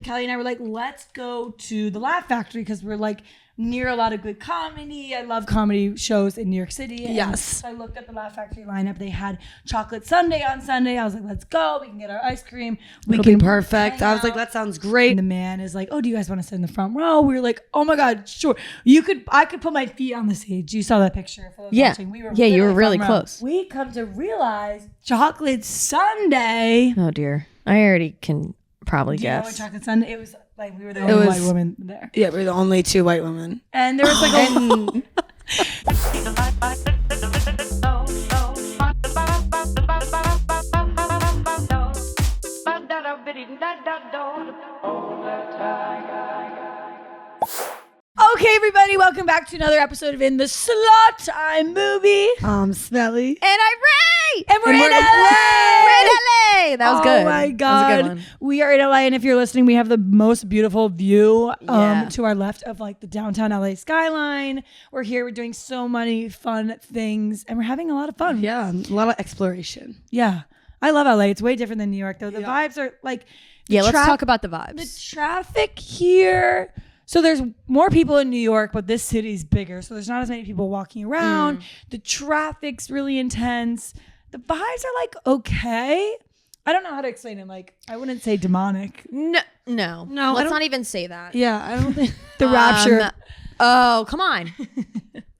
Kelly and I were like, let's go to the Laugh Factory because we're like near a lot of good comedy. I love comedy shows in New York City. Yes. So I looked at the Laugh Factory lineup. They had chocolate sundae on Sunday. I was like, let's go. We can get our ice cream. It'll be perfect. I was like, that sounds great. And the man is like, oh, do you guys want to sit in the front row? We were like, oh my God, sure. I could put my feet on the stage. You saw that picture. For those watching. We were you were really close. We come to realize chocolate sundae. Oh dear. I already can probably Do you know guess. what chocolate sundae? It was like we were the only white woman there. Yeah, we were the only 2 white women. And there was like a Okay, everybody, welcome back to another episode of In the Slot. I'm Moobie. Smelly. And I'm Ray. And we're in LA. We're in LA. That was good. Oh my That was a God. good one. We are in LA, and if you're listening, we have the most beautiful view to our left of like the downtown LA skyline. We're here. We're doing so many fun things, and we're having a lot of fun. Yeah, a lot of exploration. Yeah. I love LA. It's way different than New York, though. The vibes are like... Let's talk about the vibes. The traffic here... So there's more people in New York, but this city's bigger. So there's not as many people walking around. The traffic's really intense. The vibes are like okay. I don't know how to explain it. Like I wouldn't say demonic. No. Let's not even say that. Yeah, I don't think... The rapture. Oh, come on.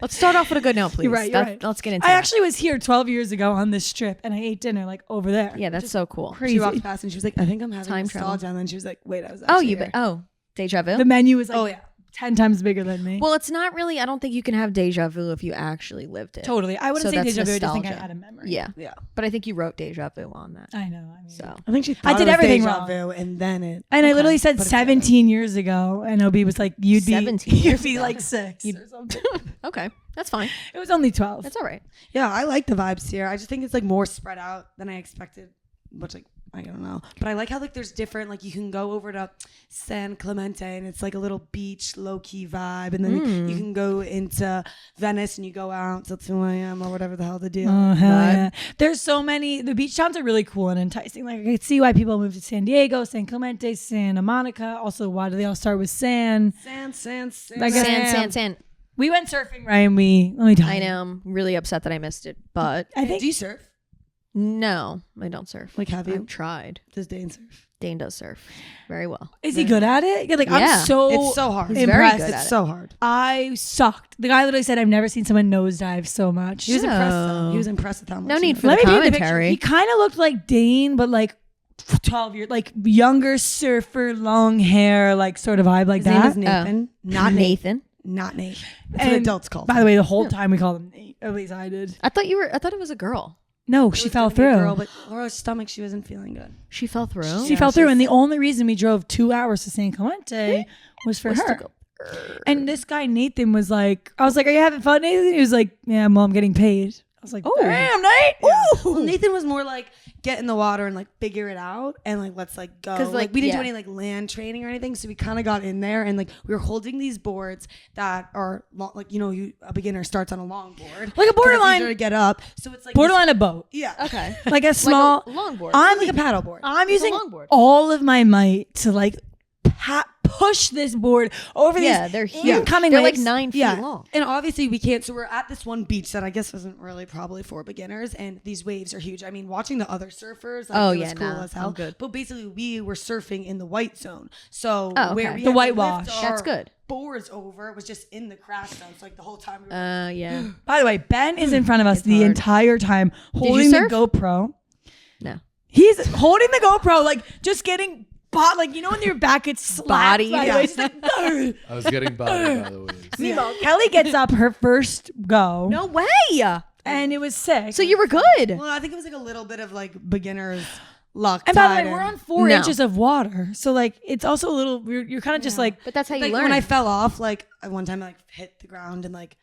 Let's start off with a good note, please. You're right. Let's get into I that. actually was here 12 years ago on this strip, and I ate dinner like over there. Yeah, that's so cool. Crazy. She walked past and she was like, I think I'm having Time nostalgia. travel. And then she was like, wait, I was actually here. Deja vu? The menu was like 10 times bigger than me. Well, it's not really, I don't think you can have deja vu if you actually lived it. Totally. I wouldn't So say that's deja vu. I just think I nostalgia. had a memory. Yeah. Yeah. But I think you wrote deja vu on that. I know. I mean, So I think she thought I did it was everything deja wrong. vu, and then it... And I literally said put it 17 years ago, and Obi was like, you'd be 17 you'd years be ago. like 6 or something. Okay. That's fine. It was only 12. That's all right. Yeah, I like the vibes here. I just think it's like more spread out than I expected, which like I don't know. But I like how like there's different, like you can go over to San Clemente and it's like a little beach low key vibe, and then you can go into Venice and you go out till 2 a.m. or whatever the hell the deal. Oh, hell yeah. There's so many. The beach towns are really cool and enticing. Like I could see why people move to San Diego, San Clemente, Santa Monica. Also, why do they all start with San? Like San. We went surfing, right? And let me tell you. I know. I'm really upset that I missed it, but I think do you surf? no, I don't surf. Like have you? I've tried. Does Dane surf? Dane does surf very well. Is he good at it? Yeah, like Yeah. I'm so It's so hard. He's very impressed. good at It's it. so hard. I sucked. The guy literally said, "I've never seen someone nosedive so much." He was impressed though. Oh. He was impressed with how much. No he need knew. for Let the me paint the picture. commentary. He kind of looked like Dane, but like 12 years, like younger surfer, long hair, like sort of vibe like His name that. is Nathan. Not Nathan. Not Nate. That's what And adults call him. By the way, the whole time we called him Nate. At least I did. I thought it was a girl. No, she fell through. Girl, but her stomach, she wasn't feeling good. She fell through. She fell through, and the only reason we drove 2 hours to San Clemente was for her. And this guy Nathan was like, I was like, "Are you having fun, Nathan?" He was like, "Yeah, well, I'm getting paid." I was like, "Oh, damn, Nate!" Yeah. Ooh. Well, Nathan was more like get in the water and like figure it out and like let's like go. 'Cause, Like we didn't do yeah. any like land training or anything, so we kind of got in there and like we were holding these boards that are like a beginner starts on a long board, Like a borderline- to get up. So it's like Borderline a boat, yeah, Okay. like a small like a longboard. I'm like a paddle board. I'm It's a using longboard. all of my might to like push this board over Yeah, these they're huge. incoming They're like waves. 9 feet Yeah, long. and obviously we can't. So we're at this one beach that I guess isn't really probably for beginners, and these waves are huge. I mean, watching the other surfers, like, Oh, it was yeah, cool nah, as hell. I'm good. But basically, we were surfing in the white zone, so Oh, where okay. we The had to whitewash. lift That's our good. boards over was just in the crash zone. So like the whole time we were Yeah. By the way, Ben is in front of us It's the hard. entire time holding the surf? GoPro. No. He's holding the GoPro, like just getting like when your back gets slapped Bodied. by the Yeah. waves, like, "Argh." I was getting bodied by the waves. Meanwhile, Kelly gets up her first go, No way. and it was sick. So you were good. Well, I think it was like a little bit of like beginner's luck. And by the tied way, we're in. on 4 No. inches of water, so like it's also a little. You're kind of just like. But that's how you Like learn. when I fell off, like one time I like hit the ground and like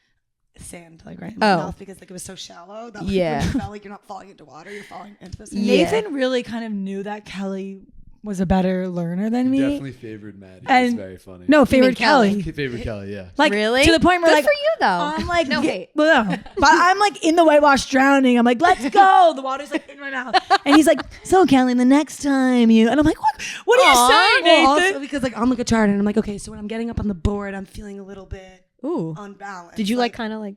sand like right in my Oh. mouth because like it was so shallow that like, Yeah. when you felt like you're not falling into water, you're falling into the sand. Yeah. Nathan really kind of knew that Kelly was a better learner than me. Definitely favored Maddie. And- It's very funny. No, favored Kelly? Kelly. Favorite Kelly, yeah. Like Really? to the point where Good like for you though. I'm like no hate. Well, no. But I'm like in the whitewash drowning. I'm like, let's go. The water's like in my mouth. And he's like, so Kelly, the next time you and I'm like, what are you saying, Well, Nathan? also because like I'm like a chart and I'm like, okay, so when I'm getting up on the board, I'm feeling a little bit Ooh. unbalanced. Did you like kind of like?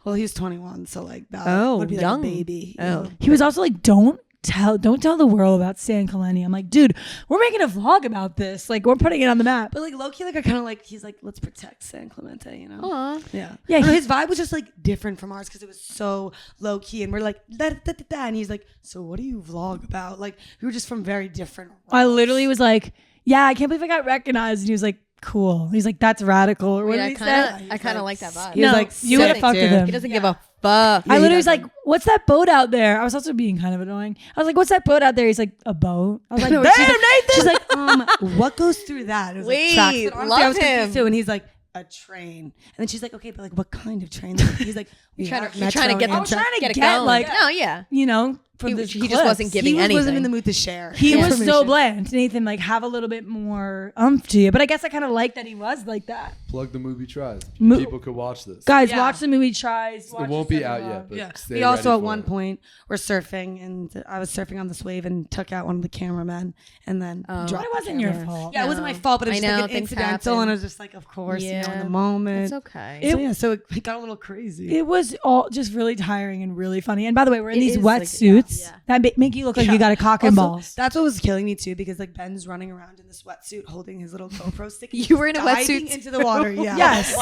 Well, he was 21, so like that Oh, would be young. like a baby. you Oh. know? He was also like, don't tell the world about San Clemente. I'm like, dude, we're making a vlog about this. Like, we're putting it on the map. But like low key, like I kind of like he's like, let's protect San Clemente, you know? Aw. Yeah, Yeah, I don't know, he- his vibe was just like different from ours because it was so low key, and we're like da, da, da, da, and he's like, so what do you vlog about? Like we were just from very different. I literally was like, yeah, I can't believe I got recognized. And he was like, cool. He's like, that's radical. Or what Wait, did he say? I kind of like that vibe. He was No, like, you would have sick, fucked with dude. him. He doesn't give a fuck. I he literally was like, doesn't. what's that boat out there? I was also being kind of annoying. I was like, what's that boat out there? He's like, a boat. I was like, No, damn, she's like- Nathan. She's like, what goes through that? It was Wait, like tracks. But honestly, love I was confused him. too, and he's like, a train. And then she's like, okay, but like, what kind of train? He's like, You're trying to Metro get and I was them trying to get it get, going. like- no, yeah. you know, for He- this he just clips. wasn't giving he wasn't anything. in the mood to share. He was so information. bland. Nathan, like, have a little bit more umph to you. But I guess I kind of like that he was like that. Plug the movie tries. Mo- People could watch this. Guys, Yeah. watch the movie Tries. It won't be out yet, but Yeah. stay We also ready at for one it. point were surfing, and I was surfing on this wave and took out one of the cameramen, and then Oh. dropped. It the wasn't your camera. fault. Yeah, it wasn't my No. fault, but it I was just know, like an things incidental, happen. and I was just like, of course, you know, in Yeah. the moment. It's okay. So yeah, so it got a little crazy. It was all just really tiring and really funny. And by the way, we're in It these is like- wetsuits yeah. that make you look like Yeah. you got a cock and Also, balls. That's what was killing me too, because like Ben's running around in this wetsuit holding his little GoPro stick. and You were in a diving wetsuit into the water. Yeah. Yes.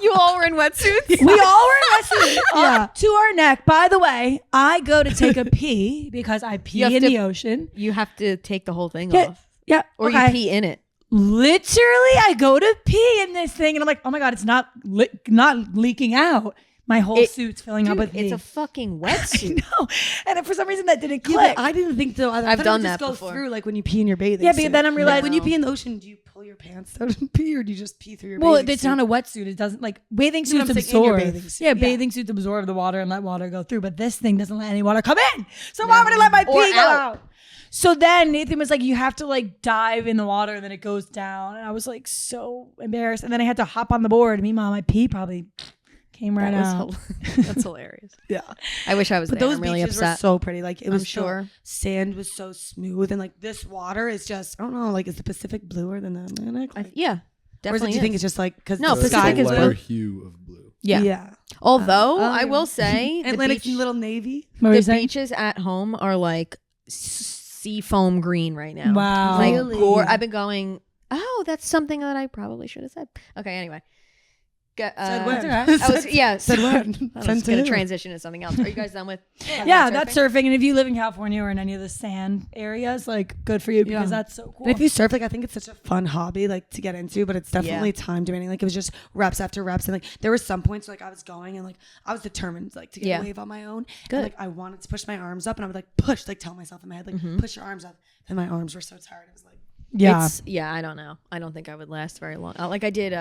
You all were in wetsuits. We all were in wetsuits up to our neck. By the way, I go to take a pee because I pee You have in to- the ocean. You have to take the whole thing Yeah, off, yeah. or okay. you pee in it. Literally, I go to pee in this thing, and I'm like, oh my god, it's not leaking out. My whole suit's filling up with It's pee. a fucking wetsuit. No, and for some reason that didn't click. Yeah, but I didn't think so. I I've thought done it would that just before. go through like when you pee in your bathing Yeah, suit. but then I'm Like, realizing when you pee in the ocean, do you pull your pants down and pee, or do you just pee through your well, bathing it's suit? not a wetsuit. It doesn't like bathing That's what suits I'm saying, in your absorb. bathing suit. Yeah, Yeah. bathing suits absorb the water and let water go through. But this thing doesn't let any water come in. So why would it let my Or pee go out. out? So then Nathan was like, you have to like dive in the water and then it goes down. And I was like so embarrassed. And then I had to hop on the board. Meanwhile, my pee probably came right out. That's hilarious. Yeah. I wish I was But there. those I'm really beaches were upset. so pretty. Like it was sure. sand was so smooth, and like this water is just I don't know. Like is the Pacific bluer than the Atlantic? Like, Yeah, or is definitely. it, do you think it's just like because No, the It's sky Pacific a is is lighter blue. hue of blue. Yeah. yeah. Although Oh, I yeah. will say the Atlantic beach, little navy. What were the you saying? beaches at home are like sea foam green right now. Wow. Like Really? I've been going. Oh, that's something that I probably should have said. Okay, anyway. Said I when? was Said when? I was Sent going to to who? transition to something else. Are you guys done with? Yeah, that's surfing. And if you live in California or in any of the sand areas, like good for you because Yeah. that's so cool. And if you surf, like I think it's such a fun hobby, like to get into, but it's definitely time demanding. Like it was just reps after reps, and like there were some points where, like I was going and like I was determined like to get Yeah. a wave on my own. Good. And, like I wanted to push my arms up, and I would like push, like tell myself in my head, like push your arms up. And my arms were so tired. It was like yeah. I don't know. I don't think I would last very long. Like I did.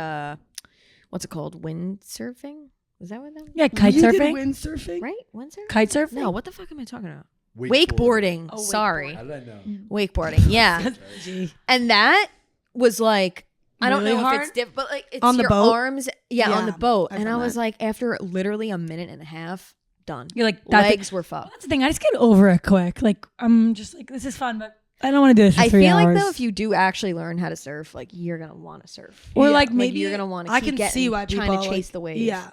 What's it called? Windsurfing? Is that what that? Yeah, kite you did surfing. windsurfing. Right? Windsurfing? Kite surfing? No. What the fuck am I talking about? Wakeboarding. Wakeboarding. Sorry. How did I know? Wakeboarding. Yeah. And that was like, I don't Really know hard? if it's different, but like it's On the your boat? arms. Yeah, on the Yeah, boat. I've And I done was that. like, after literally a minute and a half, done. You're like, that's Legs were fucked. That's the thing. I just get over it quick. Like I'm just like, this is fun, but I don't want to do this for I 3 feel hours. like though, if you do actually learn how to surf, like you're gonna want to surf, Or Yeah. like maybe you're gonna want to. I can see why people trying to chase like, the wave. Yeah.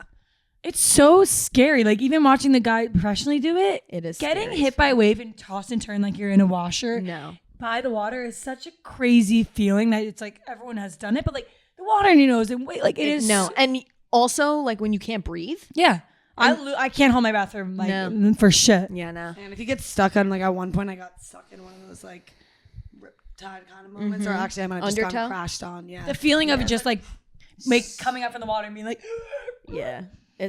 it's so scary. Like even watching the guy professionally do it, It is getting scary. hit by a wave and toss and turn like you're in a washer No, by the water is such a crazy feeling that it's like everyone has done it, but like the water in your nose and wait, like it is no, and also like when you can't breathe. Yeah, I can't hold my bathroom like No. for shit. Yeah, no. And if you get stuck on like at one point, I got stuck in one of those like riptide kind of moments, or actually I might have just Undertow? gone crashed on. Yeah. The feeling of it just like coming up from the water and being like, Yeah,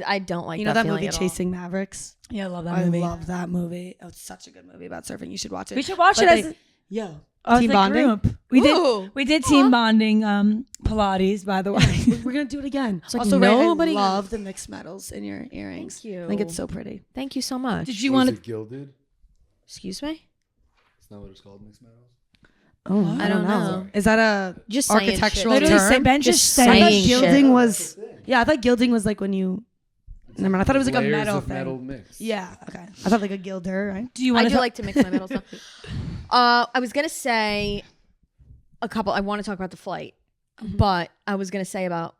I don't like you know that that feeling movie at all. Chasing Mavericks? yeah, I love that I movie. love that movie. Oh, it's such a good movie about surfing. You should watch it. We should watch But it they- as Yo, a team bonding. group. We Ooh. did team bonding Pilates, by the way. We're gonna do it again. like Also, Ray, nobody- I love the mixed metals in your earrings. Thank you. I think it's so pretty. Thank you so much. Did you Was want it to? gilded? Excuse me? It's not what it's called, mixed metals. Oh, I don't know. Is that a Just saying shit. architectural Literally, term? Ben just Just saying I thought saying shit. gilding was. That's the thing. Yeah, I thought gilding was like when you. Never mind. I thought it was like a Layers metal of thing. metal mix. Yeah. Okay. I thought like a gilder, right? Do you I want do to like to mix my metals up. I was gonna say a couple. I want to talk about the flight, but I was gonna say about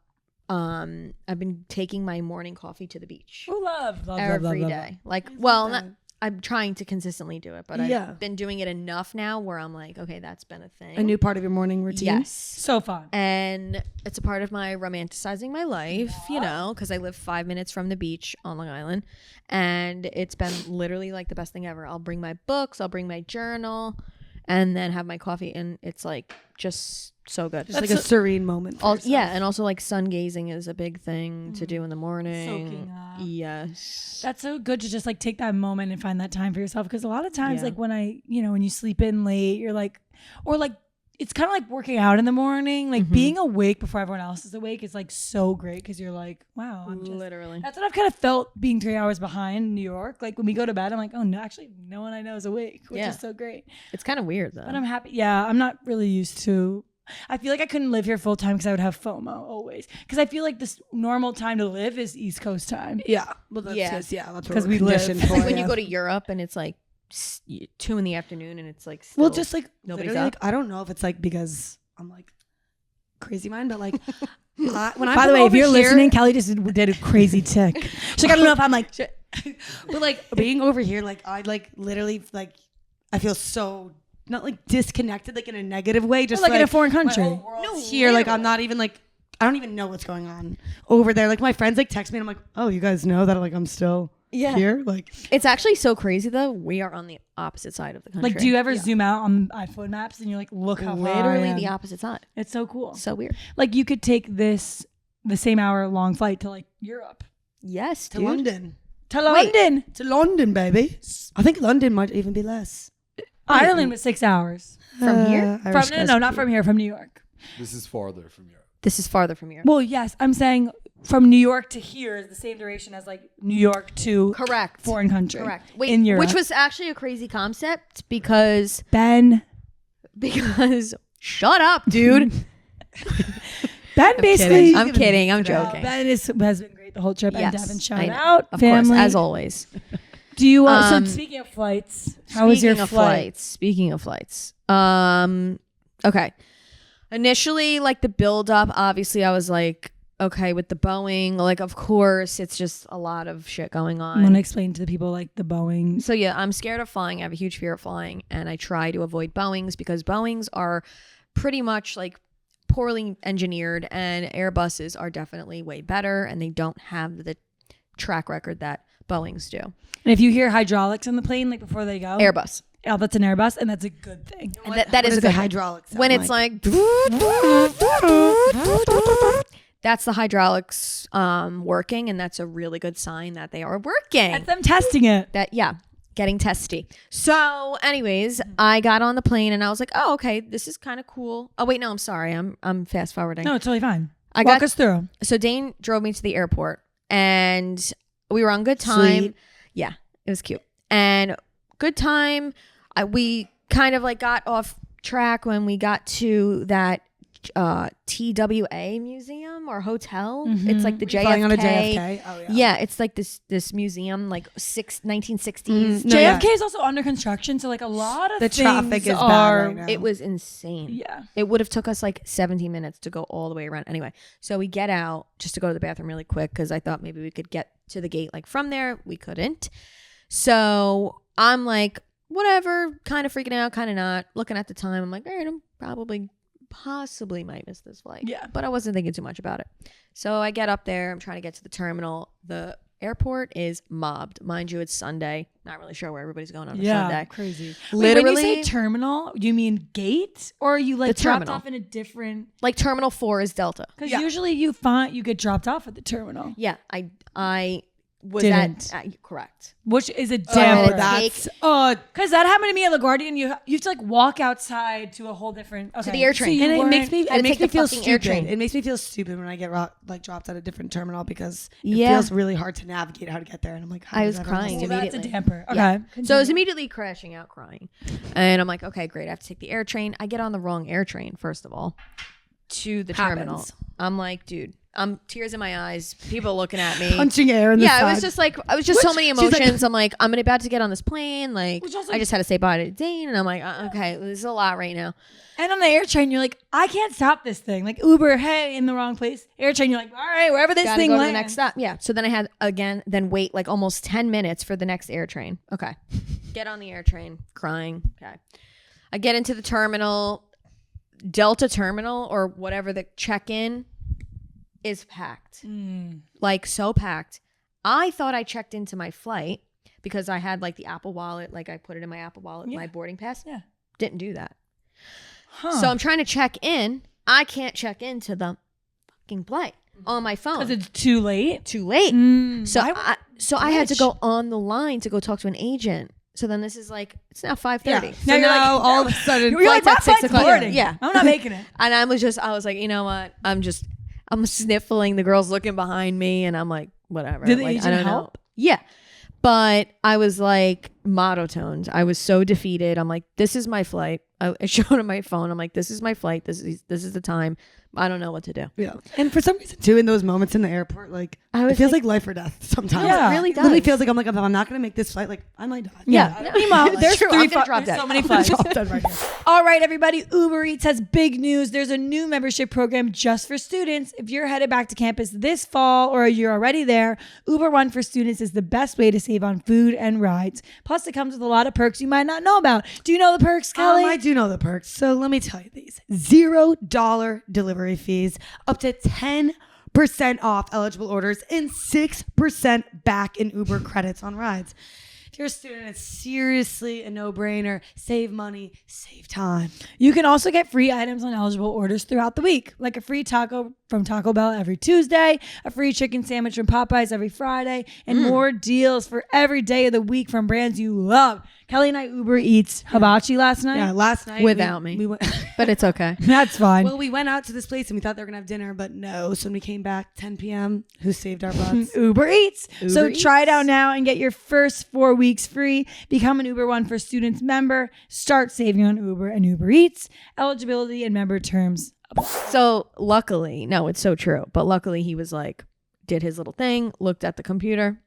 I've been taking my morning coffee to the beach Oh, love every day. Like, well, not, I'm trying to consistently do it, but Yeah. I've been doing it enough now where I'm like, okay, that's been a thing. A new part of your morning routine. Yes. So fun. And it's a part of my romanticizing my life, you know, because I live 5 minutes from the beach on Long Island. And it's been literally like the best thing ever. I'll bring my books, I'll bring my journal, and then have my coffee. And it's like just so good. Just like a serene moment. For yourself. Yeah. And also like sun gazing is a big thing to do in the morning. Soaking up. Yes. That's so good to just like take that moment and find that time for yourself. Because a lot of times, Yeah. like when when you sleep in late, you're like, or like, it's kind of like working out in the morning. Like being awake before everyone else is awake is like so great because you're like, wow, I'm just. Literally. That's what I've kind of felt being 3 hours behind in New York. Like when we go to bed, I'm like, oh no, actually, no one I know is awake, which Yeah. is so great. It's kind of weird though. But I'm happy. Yeah, I'm not really used to. I feel like I couldn't live here full time because I would have FOMO always. Because I feel like this normal time to live is East Coast time. Yeah. Well, that's Yeah. just, yeah. That's 'Cause what we we're live. conditioned It's for. like when yeah. you go to Europe and it's like 2 in the afternoon and it's like still Well, just like nobody's literally, up. like I don't know if it's like because I'm like crazy mind, but like when I By the way, if you're here, listening, Kelly just did a crazy tick. She's like, I don't know if I'm like, but like being over here, like I like literally like I feel so not like disconnected, like in a negative way, just like in a foreign country. My whole world's here, like I'm not even like I don't even know what's going on over there. Like my friends like text me and I'm like, oh, you guys know that like I'm still here, like It's actually so crazy though. We are on the opposite side of the country. Like, do you ever zoom out on iPhone maps and you're like, look how far I literally am? the opposite side? It's so cool. So weird. Like you could take the same hour long flight to like Europe, Yes, to dude. London. to London. To London, baby. I think London might even be less. Ireland was 6 hours. From here? Irish From guys no, are not cute. from here, from New York. This is farther from Europe. This is farther from here. Well, yes, I'm saying from New York to here is the same duration as like New York to Correct. foreign country. Correct. Wait, in Europe. which was actually a crazy concept because shut up, dude. Ben basically. I'm kidding. I'm No, joking. Ben has been great the whole trip. Yes, And Devin, shout I know. out, Of family. course, as always. Do you? So Um, speaking of flights, how was your flight? Speaking of flights. Okay. Initially, like the build up, obviously I was like, okay, with the Boeing, like of course it's just a lot of shit going I'm gonna on. explain to the people like the Boeing. So yeah, I'm scared of flying. I have a huge fear of flying and I try to avoid Boeings because Boeings are pretty much like poorly engineered and Airbuses are definitely way better and they don't have the track record that Boeings do. And if you hear hydraulics on the plane, like before they go, Airbus. oh, that's an Airbus, and that's a good thing. And that What is does a the good hydraulics sound when it's like that's the hydraulics working and that's a really good sign that they are working. That's them testing it. That getting testy. So anyways, I got on the plane and I was like, oh, okay, this is kind of cool. Oh wait, no, I'm sorry. I'm fast forwarding. No, it's totally fine. I Walk got us through. so Dane drove me to the airport and we were on good time. Sweet. Yeah, it was cute. And good time. We kind of like got off track when we got to that TWA museum or hotel. It's like the JFK. Flying on a JFK. Oh yeah. Yeah, it's like this museum, like 1960s. No, JFK yeah. is also under construction, so like a lot of The things traffic is bad are. right now. It was insane. Yeah. It would have took us like 17 minutes to go all the way around. Anyway, so we get out just to go to the bathroom really quick because I thought maybe we could get to the gate like from there. We couldn't. So I'm like, whatever, kind of freaking out, kind of not. Looking at the time, I'm like, all right, I'm possibly might miss this flight. Yeah. But I wasn't thinking too much about it. So I get up there. I'm trying to get to the terminal. The airport is mobbed. Mind you, it's Sunday. Not really sure where everybody's going on a Yeah, Sunday. crazy. Literally, Wait, when you say terminal, do you mean gate, or are you like The dropped terminal. off in a different? like Terminal 4 is Delta. Because usually you get dropped off at the terminal. Yeah, I was didn't. correct? Which is a Oh, damper. that's- Because that happened to me at LaGuardia, and you have to like walk outside to a whole different the air train. And it makes me Gotta take the feel fucking air stupid. train. It makes me feel stupid when I get dropped at a different terminal because it Yeah. feels really hard to navigate how to get there. And I'm like, how I does was everyone crying just Well, do that's a immediately. damper. Okay. Yeah. So I was immediately crashing out crying. And I'm like, okay, great. I have to take the air train. I get on the wrong air train, first of all, to the terminal. Happens. I'm like, dude, I'm tears in my eyes. People looking at me. punching air in the Yeah, side? it was just like, I was just so many she's like- emotions. I'm like, I'm about to get on this plane. Like, Which also- I just had to say bye to Dane. And I'm like, okay, this is a lot right now. And on the air train, you're like, I can't stop this thing. Like Uber, hey, in the wrong place. Air train, you're like, all right, wherever this Gotta thing go to lands. the next stop. Yeah. So then I had then wait like almost 10 minutes for the next air train. Okay. Get on the air train, crying. Okay. I get into the terminal, Delta terminal or whatever the check-in is packed. Like so packed. I thought I checked into my flight because I had like the Apple Wallet, like I put it in my Apple Wallet, my boarding pass. Yeah. Didn't do that. Huh. So I'm trying to check in. I can't check into the fucking flight on my phone. Because it's too late. Too late. So Why would- I had to go on the line to go talk to an agent. So then this is like, it's now 5:30. Yeah. Now So you're now like, all of a sudden, you're like, flight's my at 6 flight's o'clock. boarding. Yeah. I'm not making it. And I was like, you know what? I'm sniffling. The girl's looking behind me and I'm like, whatever. Did the like, I agent don't know. help? Yeah. But I was like monotoned. I was so defeated. I'm like, this is my flight. I showed him my phone. I'm like, this is my flight. This is the time. I don't know what to do. yeah. And for some reason, too, in those moments in the airport, like it feels like life or death sometimes. Yeah. It really It does. literally feels like I'm like, if I'm not going to make this flight, like I might die. Yeah. Meanwhile, there's True. three I'm gonna drop there's dead. so many flights. Drop dead right here. All right, everybody. Uber Eats has big news. There's a new membership program just for students. If you're headed back to campus this fall or you're already there, Uber One for students is the best way to save on food and rides. Plus, it comes with a lot of perks you might not know about. Do you know the perks, Kelly? I do know the perks. So let me tell you these. $0 delivery fees, up to 10% off eligible orders, and 6% back in Uber credits on rides. If you're a student, it's seriously a no-brainer. Save money, save time. You can also get free items on eligible orders throughout the week, like a free taco from Taco Bell every Tuesday, a free chicken sandwich from Popeyes every Friday, and more deals for every day of the week from brands you love. Kelly and I Uber Eats hibachi last night. Yeah, last night Without me. we went. But it's okay. That's fine. Well, we went out to this place and we thought they were gonna have dinner, but no. So when we came back 10 p.m., who saved our butts? Uber Eats. So Eats. try it out now and get your first 4 weeks free. Become an Uber One for Students member. Start saving on Uber and Uber Eats. Eligibility and member terms. So luckily, no, it's so true. But luckily he was like, did his little thing, looked at the computer.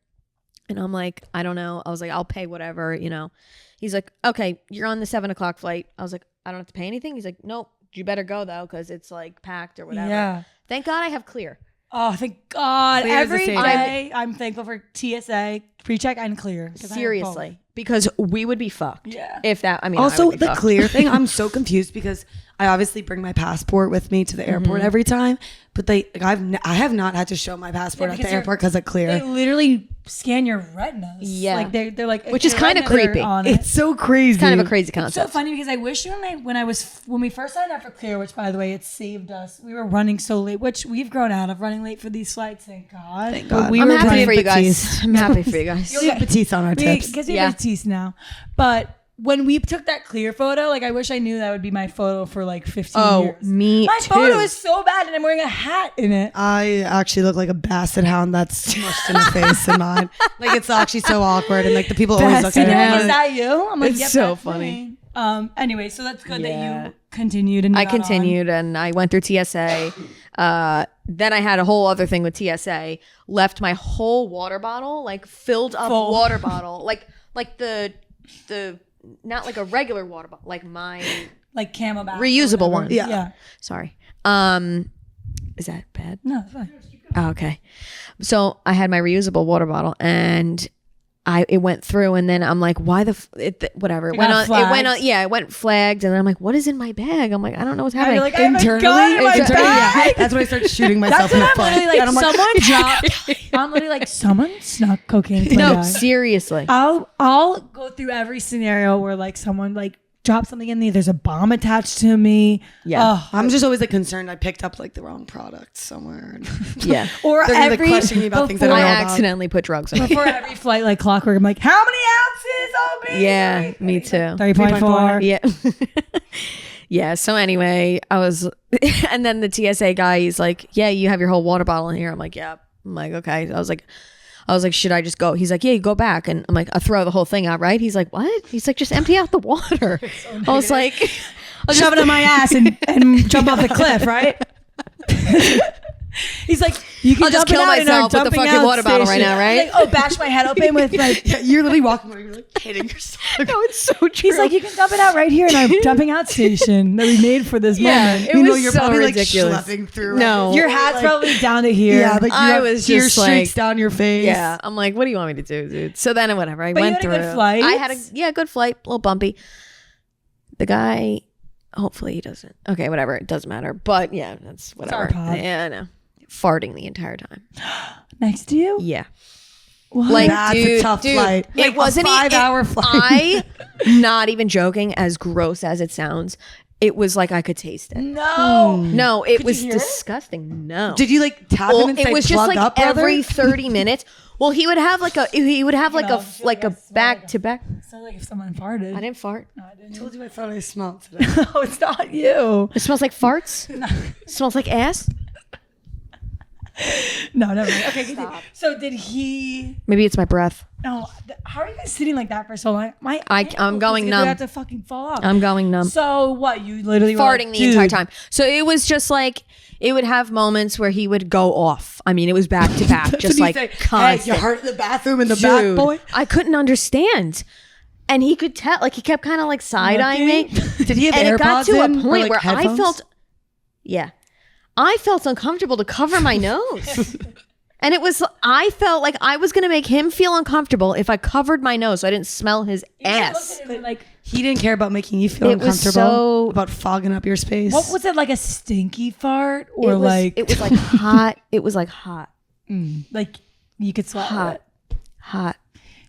And I'm like, I don't know. I was like, I'll pay whatever, you know. He's like, okay, you're on the 7 o'clock flight. I was like, I don't have to pay anything. He's like, nope, you better go though, because it's like packed or whatever. Yeah. Thank God I have Clear. Oh, thank God. Clear is Every the same. day I'm thankful for TSA, pre-check, and Clear. 'cause I have Seriously. Because we would be fucked. Yeah. If that, I mean, I Also, would be the fucked. Clear thing, I'm so confused because I obviously bring my passport with me to the airport every time, but I have not had to show my passport Yeah, at because the airport because of They Clear. literally scan your retinas. Yeah. Like they're like, Which is your kinda retinas are creepy. on it. It's so crazy. It's kind of a crazy It's so concept. funny because I wish when we first signed up for Clear, which by the way, it saved us. We were running so late, which we've grown out of running late for these flights. Thank God. Thank But God. we I'm were happy running for you guys. Batiste. I'm happy for you guys. We have Batiste on our tips. because we Yeah. have Batiste now. But when we took that Clear photo, like I wish I knew that would be my photo for like 15 years. me My too. photo is so bad, and I'm wearing a hat in it. I actually look like a basset hound that's smushed in the face in mine. Like it's actually so awkward, and like the people always look So at they're like, it. is that you? I'm like, It's yep, so that's funny. me. Anyway, so that's good Yeah. that you continued. And you I got on. continued and I went through TSA. Then I had a whole other thing with TSA. Left my whole water bottle, like filled up Full. water bottle, like the not like a regular water bottle, like my like Camelback, or reusable whatever. one. Yeah. Sorry. Is that bad? No, it's fine. Oh, okay. So I had my reusable water bottle and it went through and then I'm like, why whatever. It went on, flagged. it went flagged and then I'm like, what is in my bag? I'm like, I don't know what's And happening. you're like, I have a Internally, gun in my internally, bag. yeah. That's when I start shooting myself That's in what the I'm foot. literally like. And I'm Someone dropped. I'm literally like, someone snuck cocaine into my no, bag. seriously. I'll go through every scenario where like someone like drop something in there. There's a bomb attached to me. Yeah. Oh, I'm just always like concerned I picked up like the wrong product somewhere. Yeah. or They're gonna be every questioning me about things I before- don't I know about. accidentally put drugs in it. Before every flight, like clockwork, I'm like, how many ounces? Oh, baby. Yeah, me too. 3.4. Yeah. Yeah. So anyway, I was, and then the TSA guy, he's like, yeah, you have your whole water bottle in here. I'm like, yeah. I'm like, okay. I was like, should I just go? He's like, yeah, you go back. And I'm like, I throw the whole thing out, right? He's like, what? He's like, just empty out the water. I was like, I'll shove it on my ass and jump off the cliff, right? He's like, you can I'll just dump it kill out in our myself with the dumping fucking out water bottle right station. now, right? He's like, oh, bash my head open with like. Yeah, you're literally walking away, you're like hitting yourself. no, it's so true. He's like, you can dump it out right here in our dumping out station that we made for this moment. it Meanwhile, was you're so probably ridiculous. like schlepping through. No. Your hat's probably down to here. Yeah, like you I have was tear just streaks like- down your face. Yeah, I'm like, what do you want me to do, dude? So then whatever, I But you went had a through. good flight? I had a good flight, a little bumpy. The guy, hopefully he doesn't. Okay, whatever, it doesn't matter. But yeah, that's whatever. Pod. Yeah, I know. Farting the entire time. Next to you. Yeah, What? like That's a dude, tough dude, flight. It Like, a wasn't 5-hour flight. I, not even joking, as gross as it sounds, it was like I could taste it. no. No, it Could was you hear it? disgusting. No. Did you like tap Well, him and say it was just plug like up, brother? every 30 minutes. Well, he would have like a back to back. Sounds like if someone farted. I didn't fart. No, I didn't. I told you I thought I smelled today. No, it's not you. It smells like farts. It smells like ass. No, never mind. Okay, continue. So did he? Maybe it's my breath. No. How are you guys sitting like that for so long? My I'm ankles going is numb. gonna have to fucking fall off. I'm going numb. So what? You literally were Farting like, the entire "Dude." time. So it was just like it would have moments where he would go off. I mean, it was back to back, That's just when like you say, constant. Hey, you hurt in the bathroom in the back, Dude, boy. I couldn't understand. And he could tell, like he kept kind of like side eyeing me. Did he have And AirPods it got to a in, or, point like, where I headphones? I felt uncomfortable to cover my nose. And I felt like I was going to make him feel uncomfortable if I covered my nose so I didn't smell his ass. Like, He didn't care about making you feel It was uncomfortable, so- about fogging up your space. what was it, like a stinky fart or It was like hot. It was like hot. like you could swallow Hot. it? Hot.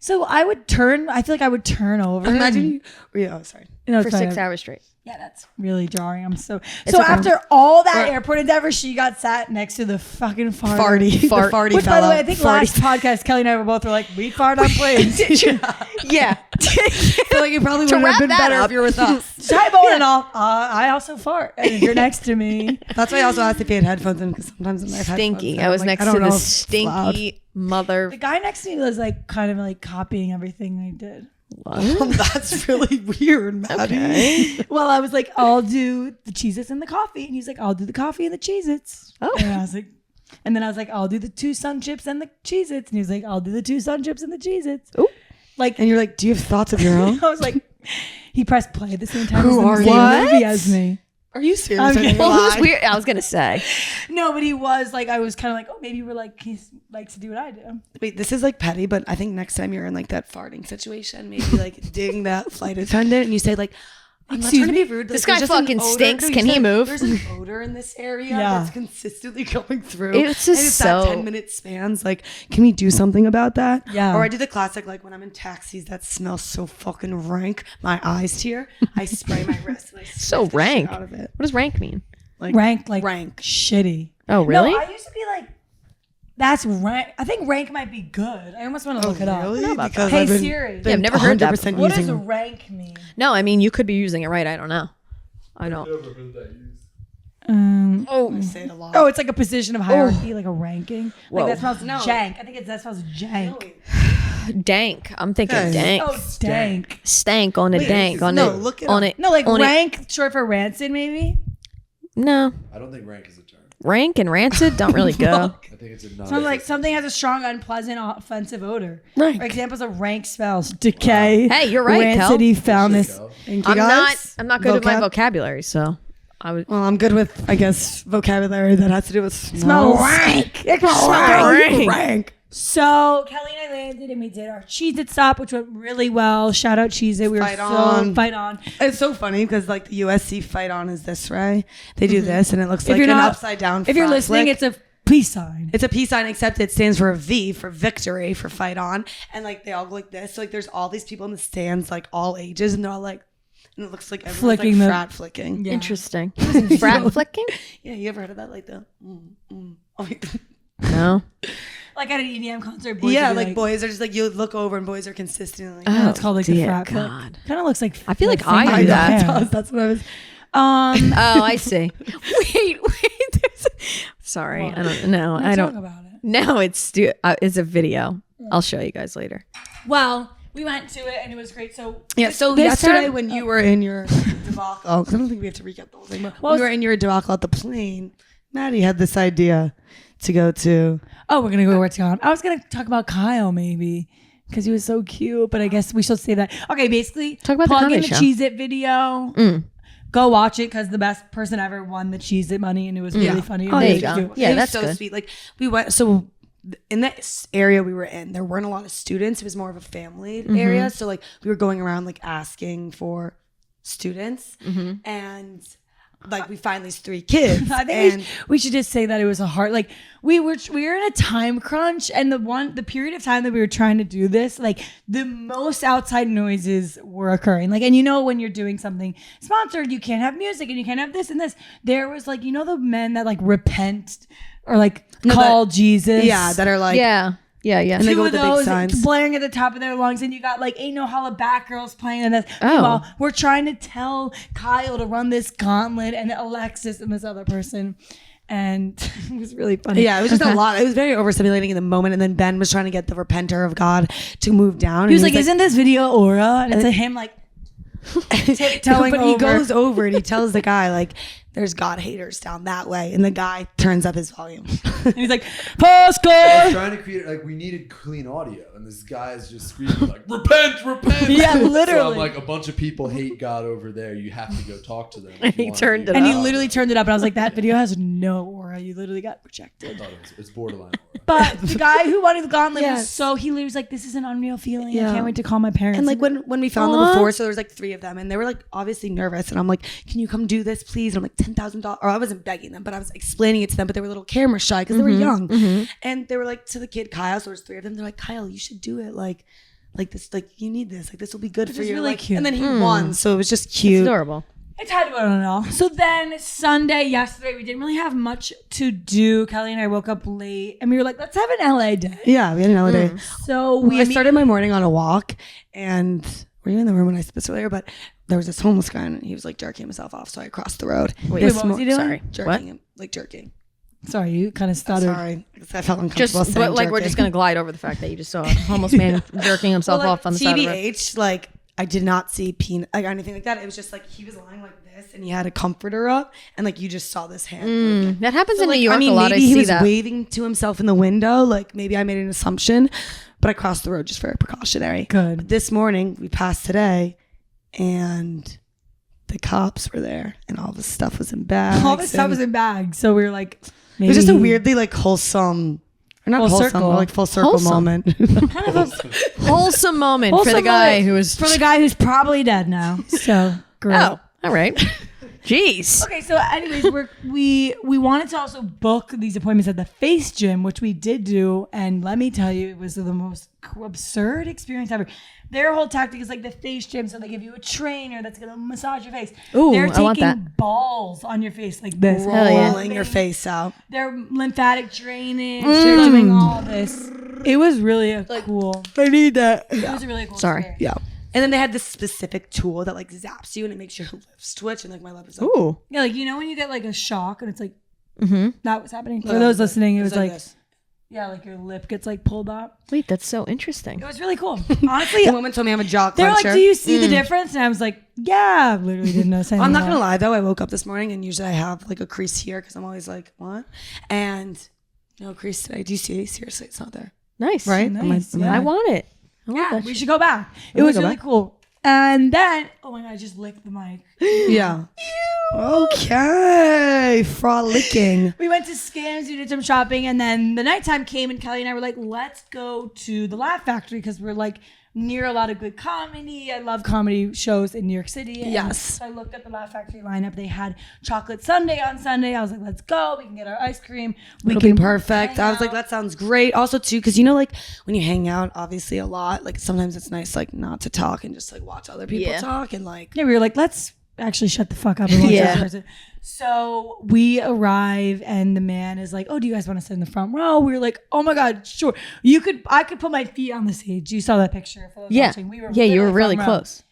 So I feel like I would turn over. Imagine you. Yeah, oh, sorry. No, For it's fine. 6 hours straight. Yeah, that's really jarring. I'm so It's so okay. after all that airport endeavor, she got sat next to the fucking farter. Fart. The farty Which, by fellow. the way, I think last podcast, Kelly and I were both like, we fart on planes. Yeah. I feel like it probably would wrap have been that better up. if you were with us. Type on and off. I also fart, and you're next to me. That's why I also asked if he had headphones in, because sometimes when I have Stinky. headphones in, I was I'm like, next I to don't know this if it's loud. stinky mother. The guy next to me was like kind of like copying everything I did. That's really weird, Maddie. Okay. Well, I was like, I'll do the Cheez-Its and the coffee, and he's like, I'll do the coffee and the Cheez-Its. Oh. And I was like, and then I was like, I'll do the 2 sun chips and the Cheez-Its, and he was like, I'll do the 2 sun chips and the Cheez-Its. Ooh. Like, And you're like, do you have thoughts of your own? I was like, he pressed play at the same time. Who as are the you? same movie as me. Are you serious? I'm Are you kidding. Well, who's lying? weird? I was going to say. No, but he was like, I was kind of like, oh, maybe we're like, he likes to do what I do. Wait, this is like petty, but I think next time you're in like that farting situation, maybe like ding that flight attendant and you say like, I'm not Excuse trying to me? be rude. This like, guy there's just an fucking odor- stinks. No, you Can he said, move? There's an odor in this area Yeah. that's consistently going through. It's and just it's that so- 10-minute spans. Like, can we do something about that? Yeah. Or I do the classic, like when I'm in taxis that smell so fucking rank, my eyes tear. I spray my wrist and I So sniff the shit rank. out of it. What does rank mean? Like Rank, like rank. shitty. Oh, really? No, I used to be like, that's rank. I think rank might be good. I almost want to look it up. Really? about Because Hey I've been, Siri, Yeah, I've never heard that 100% before. what does using them. rank mean? No, I mean, you could be using it right. I don't know. I don't. Never heard that used. I say it a lot. Oh, it's like a position of hierarchy, like a ranking. Whoa. Like that smells jank. I think that smells jank. Dank. I'm thinking Okay. dank. Oh, dank. Stank on a dank. On no, it. look it on up. it. No, like on rank, short for rancid, maybe. No. I don't think rank is a term. Rank and rancid don't really go. I think it's a non. Sounds like something has a strong, unpleasant, offensive odor. Rank. For examples of rank smells: decay. Hey, you're right, Kel. Rancidity, foulness. Thank you I'm guys. not good with my Vocab? vocabulary, so I would. Well, I'm good with, I guess, vocabulary that has to do with Smell smells. rank. It smells rank. Rank. So Kelly and I landed and we did our Cheez-It stop, which went really well. Shout out Cheez-It. We were Fight so on. fight on. It's so funny because like the USC fight on is this, right? They do this and it looks If like you're an not- upside down. If you're flag listening, flick. it's a peace sign. It's a peace sign, except it stands for a V for victory for fight on. And like they all go like this. So like there's all these people in the stands, like all ages, and they're all like, And it looks like everyone's Flicking like the- frat flicking. Yeah. Interesting. Frat flicking? Yeah, you ever heard of that? Like the Oh, No. Like at an EDM concert. Boys yeah, would be like boys are just like, you look over and boys are consistently Oh, it's called like the dear frat flick. God. Kind of looks like. I feel like finger I do that. hair. That's what I was. Oh, I see. Wait. There's sorry. What? I don't know. Let's I talk don't. about it. No, it's a video. I'll show you guys later. Well, we went to it and it was great. So Yeah, so this yesterday time- when you were in your debacle, because I don't think we have to recap the whole thing, but Well, when you were in your debacle at the plane, Maddie had this idea to go to. Oh, we're gonna go where it's gone. I was gonna talk about Kyle maybe because he was so cute, but I guess we should say that. Okay, basically, Talk about the plug in comedy the show. Cheez It video. Go watch it because the best person ever won the Cheez It money, and it was really funny. Oh, and there really you go. cute. Yeah, it was that's so good. sweet. Like we went, so in this area we were in, there weren't a lot of students. It was more of a family area. So like we were going around like asking for students, and like we find these 3 kids. I think and we should just say that it was a hard, like we were in a time crunch, and the period of time that we were trying to do this, like the most outside noises were occurring. Like, and you know, when you're doing something sponsored, you can't have music and you can't have this and this. There was like, you know, the men that like repent or like call Jesus. yeah, that are like Yeah. and they Two go of with the big those signs. blaring at the top of their lungs, and you got like Ain't No Holla Back Girls playing, and that's Oh. well, we're trying to tell Kyle to run this gauntlet, and Alexis and this other person, and it was really funny. Yeah, it was just a lot. It was very overstimulating in the moment. And then Ben was trying to get the repenter of God to move down. He was like, "Isn't this video aura?" And it's a him like tiptoeing but over. he goes over and he tells the guy like, "There's God haters down that way," and the guy turns up his volume. And he's like, I was "Postcard." trying to create, like, we needed clean audio, and this guy is just screaming like, "Repent, repent!" Yeah, So literally. I'm like, a bunch of people hate God over there. You have to go talk to them. And if you he want turned to it be And he up. literally turned it up, and I was like, "That video has no aura. You literally got I rejected." thought it's borderline. aura. But the guy who wanted the gauntlet was Yes. so he literally was like, "This is an unreal feeling. I Yeah. can't wait to call my parents." And like when we found them Aw. before, so there was like 3 of them, and they were like obviously nervous. And I'm like, "Can you come do this, please?" And I'm like, $10,000. Or I wasn't begging them, but I was explaining it to them. But they were a little camera shy because they were young, and they were like to the kid Kyle. So there's 3 of them. They're like, "Kyle, you should do it. Like this. Like you need this. Like this will be good for is you." really Like, cute. And then he won, so it was just cute. Adorable. It's hard to go on it all. So then Sunday, yesterday, we didn't really have much to do. Kelly and I woke up late, and we were like, "Let's have an LA day." Yeah, we had an holiday. So we I started my morning on a walk, and were you in the room when I said this earlier? But there was this homeless guy, and he was like jerking himself off. So I crossed the road. Wait, This what was he doing? Sorry. Jerking What? him, like jerking. Sorry, you kind of stuttered. Sorry, because I felt Just, uncomfortable saying but like we're jerking. just gonna glide over the fact that you just saw a homeless man jerking himself Well, like, off on the side of the road. TBH, like I did not see peanut like anything like that. It was just like he was lying like this, and he had a comforter up, and like you just saw this hand. That happens So, in like, New York I mean, a lot. I maybe he see was that. waving to himself in the window. Like maybe I made an assumption, but I crossed the road just very precautionary. Good. But this morning we passed today, and the cops were there, and all this stuff was in bags. All this stuff and was in bags, so we were like, It maybe was just a weirdly like wholesome, or not Full wholesome, circle. but like full circle Wholesome. moment. kind of a Wholesome moment for the wholesome guy moment who was. for the guy who's probably dead now. So great. Oh, all right. Jeez. Okay, so anyways, we wanted to also book these appointments at the Face Gym, which we did do, and let me tell you, it was the most absurd experience ever. Their whole tactic is like the Face Gym, so they give you a trainer that's gonna massage your face. Ooh, they're I taking want that. balls on your face like this, Hell yeah. Rolling your face out. They're lymphatic drainage. They're doing all this. It was really cool. I need that. It was a really cool. Sorry. experience. Yeah. And then they had this specific tool that like zaps you and it makes your lips twitch, and like my lip is like, Ooh. Yeah, like you know when you get like a shock and it's like Mm-hmm. that was happening. For those listening, it was like this. yeah, like your lip gets like pulled up. Wait, that's so interesting. It was really cool. Honestly, The woman told me I'm a jaw they were like, clencher. "Do you see the difference?" And I was like, "Yeah." Literally didn't know. I'm not gonna lie though, I woke up this morning and usually I have like a crease here because I'm always like, what? And no crease today. Do you see? Seriously, it's not there. Nice. Right? Nice, Am I- yeah. I want it. I want Yeah, that we shit. should go back. It wanna was go really back. cool. And then, oh my god, I just licked the mic. Yeah. Okay. Frolicking. We went to Skims, we did some shopping, and then the nighttime came, and Kelly and I were like, "Let's go to the Laugh Factory," because we're like, near a lot of good comedy. I love comedy shows in New York City. And Yes. so I looked at the Laugh Factory lineup. They had chocolate sundae on Sunday. I was like, let's go. We can get our ice cream. It'll be perfect. I was like, that sounds great. Also, too, because you know, like when you hang out, obviously a lot, like sometimes it's nice, like not to talk and just like watch other people talk and like. Yeah, we were like, let's actually shut the fuck up and watch this person. So we arrive and the man is like, oh, do you guys want to sit in the front row? We were like, oh my God, sure. I could put my feet on the stage. You saw that picture. For those watching. We were you were really front row. close.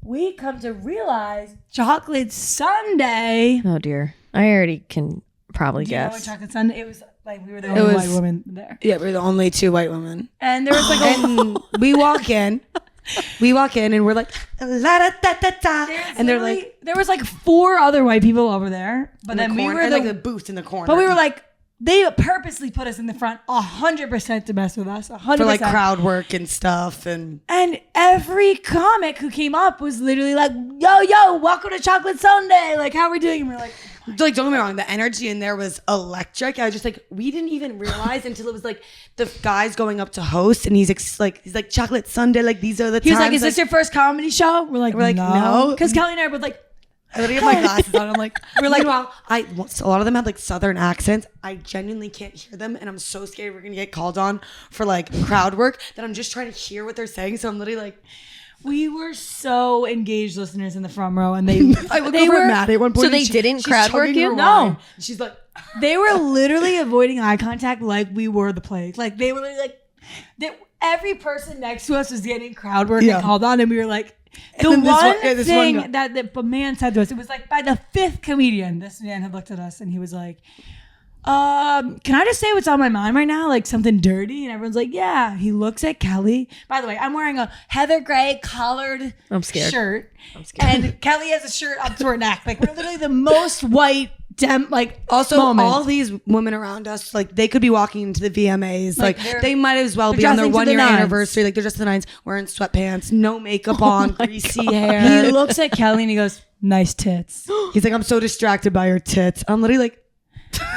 We come to realize chocolate sundae. Oh dear, I already can probably Do you know what guess. chocolate sundae? It was like we were the only white woman there. Yeah, we're the only 2 white women. And there was like And we walk in. And we're like, la da da da da. And they're like, there was like 4 other white people over there. But then we were and like the booth in the corner. But we were like, they purposely put us in the front 100% to mess with us. 100%. for like crowd work and stuff. And every comic who came up was literally like, yo, welcome to Chocolate Sunday. Like, how are we doing? And we're like, don't get me wrong, the energy in there was electric. I was just like, we didn't even realize until it was like the guy's going up to host and he's like Chocolate Sunday, like these are the he was times. like, is this your first comedy show? We're like, no. Because Kelly and I were like, I literally have my glasses on. I'm like, we're like, well, a lot of them had like Southern accents. I genuinely can't hear them, and I'm so scared we're gonna get called on for like crowd work that I'm just trying to hear what they're saying. So I'm literally like, we were so engaged listeners in the front row, and they I looked over at Maddie at one point. So they didn't she's crowd work chugging you? her No. wine. She's like, they were literally avoiding eye contact like we were the plague. Like they were literally like, every person next to us was getting crowd work and called on, and we were like, the then one this thing one that the man said to us, it was like by the 5th comedian, this man had looked at us and he was like, can I just say what's on my mind right now? Like something dirty? And everyone's like, yeah. He looks at Kelly. By the way, I'm wearing a heather gray collared shirt. I'm scared. And Kelly has a shirt up to her neck. Like we're literally the most white also moment. all these women around us, like they could be walking into the VMAs, like they might as well they're be on their dressing to 1 the year nines. anniversary, like they're just the 9s, wearing sweatpants, no makeup on, greasy hair. He looks at Kelly and he goes, nice tits. He's like, I'm so distracted by your tits. I'm literally like,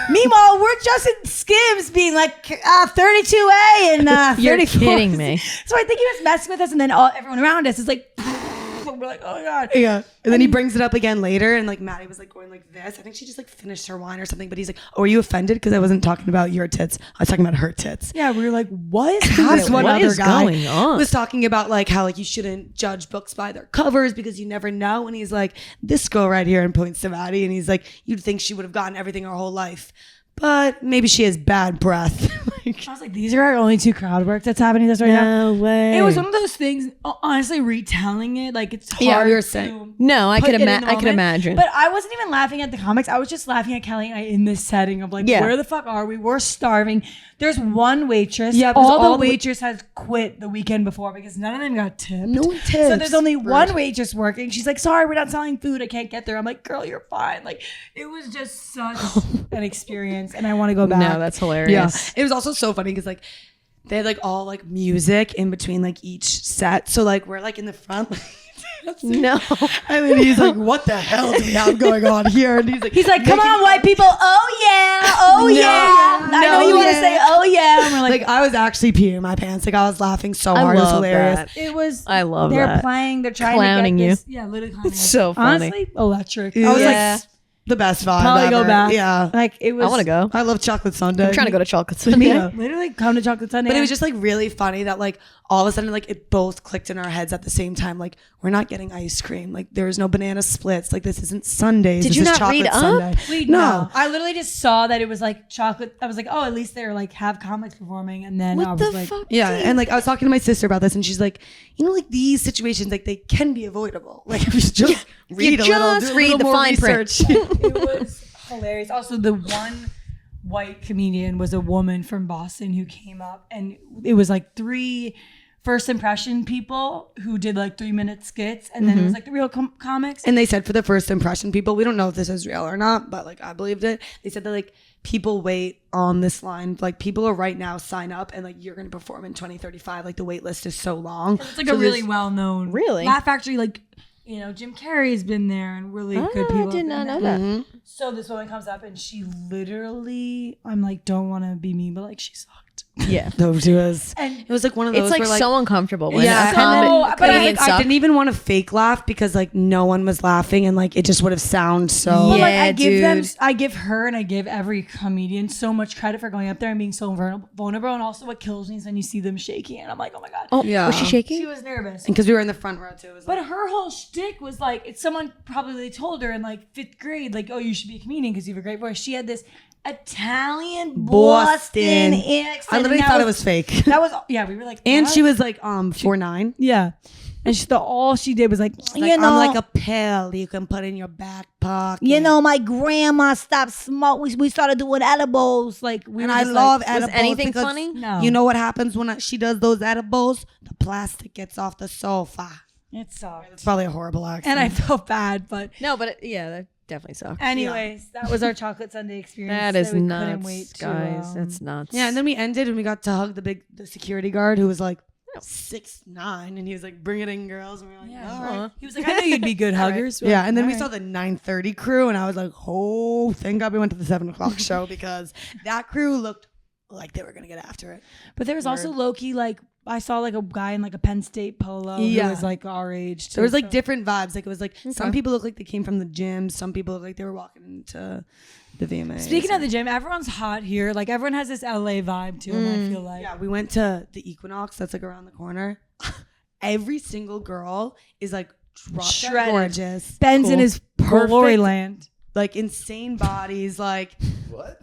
Meanwhile, we're just in Skims being like 32A and You're 34. kidding me. So I think he was messing with us, and then everyone around us is like, we're like, oh my God. yeah. And then he brings it up again later, and like Maddie was like going like this. I think she just like finished her wine or something, but he's like, oh, are you offended? Because I wasn't talking about your tits. I was talking about her tits. Yeah, we were like, what is That's one What other is guy going on? was talking about like how like you shouldn't judge books by their covers because you never know. And he's like, this girl right here, and points to Maddie, and he's like, you'd think she would have gotten everything her whole life, but maybe she has bad breath. Like, I was like, these are our only 2 crowd work that's happening this right now. No way. It was one of those things, honestly, retelling it, like it's hard Yeah, we were to saying. No, I put could it in the I could moment. imagine. But I wasn't even laughing at the comics. I was just laughing at Kelly and I in this setting of like, where the fuck are we? We're starving. There's one waitress. Yeah, because all all the the waitress has quit the weekend before because none of them got tipped. No tips. So there's only Rude. one waitress working. She's like, sorry, we're not selling food. I can't get there. I'm like, girl, you're fine. Like, it was just such an experience and I want to go back. No, that's hilarious. It was also so funny because like they had like all like music in between like each set. So like we're like in the front. No. And then he's like, what the hell do we have going on here? And He's like, come on, white people. Oh, yeah. Oh, No, yeah. I know no, you want to yeah. say, oh, yeah. And we're like, like I was actually peeing my pants. Like I was laughing so I hard. It was love hilarious. that. it was. I love they're that. playing. They're trying Clowning to you. get this. Yeah, literally clowning us. So funny. Honestly, electric. Yeah. I was Yeah. like, The best vibe probably ever. go back. Yeah. Like, it was. I want to go. I love chocolate sundae. I'm trying to go to Chocolate Me, Sunday. literally come to Chocolate Sunday. But it was just like really funny that like all of a sudden like it both clicked in our heads at the same time. Like we're not getting ice cream. Like there's no banana splits. Like this isn't Sundays. Did this you is not chocolate read up? Sundae. No. I literally just saw that it was like chocolate. I was like, oh, at least they're like have comics performing. And then I What was the like, fuck? Yeah, and like I was talking to my sister about this, and she's like, you know, like these situations, like they can be avoidable. Like if you just read a little, just do a read little the more fine print. research. it was hilarious. Also, the one white comedian was a woman from Boston who came up, and it was like 3 first impression people who did like 3-minute skits, and then it was like the real comics. And they said for the first impression people, we don't know if this is real or not, but like I believed it. They said that like people wait on this line, like people are right now sign up, and like you're gonna perform in 2035. Like the wait list is so long. It's like a really well known Really? Laugh Factory. Like, you know, Jim Carrey's been there, and really good people. I did not know that. that. So this woman comes up and she literally, I'm like, don't want to be mean, but like she sucked Yeah. Those to us. And It was like one of those It's like where, so uncomfortable. When Yeah, a and but I comedian I sucks. didn't even want to fake laugh because like no one was laughing and like it just would have sound so. But like Yeah, I give her and I give every comedian so much credit for going up there and being so vulnerable. And also what kills me is when you see them shaking and I'm like, oh my God. Oh, Yeah. was she shaking? She was nervous. And because we were in the front row too. It was But like, her whole shtick was like, it's someone probably told her in like 5th grade, like, oh, you should be a comedian because you have a great voice. She had this Italian Boston accent. I literally and that thought it was fake. That was, yeah, we were like, And what? she was like 4'9". Yeah. And all she did was like, Like, I'm like a pill you can put in your back pocket. my grandma stopped smoking. We started doing edibles. Like, we And were I just love like, edibles. anything because funny? No. You know what happens when she does those edibles? The plastic gets off the sofa. it sucked. It's probably a horrible accent. And I felt bad, but No, but yeah, that definitely sucks. anyways, that was our chocolate Sunday experience. That is we nuts, couldn't wait to, guys. That's nuts. Yeah, and then we ended and we got to hug the security guard who was like 6'9", and he was like, "Bring it in, girls." And we were like, Yeah. "All right." He was like, I knew you'd be good huggers. Yeah, and then we All saw right. the 9:30 crew, and I was like, "Oh, thank God we went to the 7:00 show because that crew looked like they were gonna get after it." But there was also Loki, like, I saw like a guy in like a Penn State polo who Yeah. was like our age. There was too, like so- different vibes. Like it was like some people looked like they came from the gym. Some people looked like they were walking into the VMA. Speaking of the gym, everyone's hot here. Like everyone has this LA vibe to them, I feel like. yeah, we went to the Equinox that's like around the corner. Every single girl is like drop dead Shredded. gorgeous. Ben's in cool, his perfect, Glory land. like insane bodies. Like What?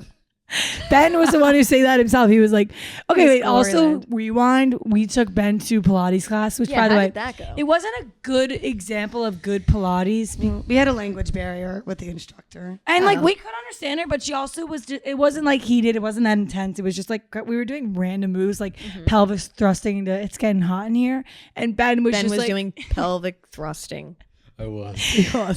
Ben was the one who said that himself. He was like, okay, His wait, Glory also land. rewind. We took Ben to Pilates class, which Yeah, by the how way, did that go? it wasn't a good example of good Pilates. we had a language barrier with the instructor. And like we could understand her, but she also was. It wasn't like heated. It wasn't that intense. It was just like we were doing random moves, like pelvis thrusting into. It's getting hot in here, and Ben was just like, doing pelvic thrusting. I was.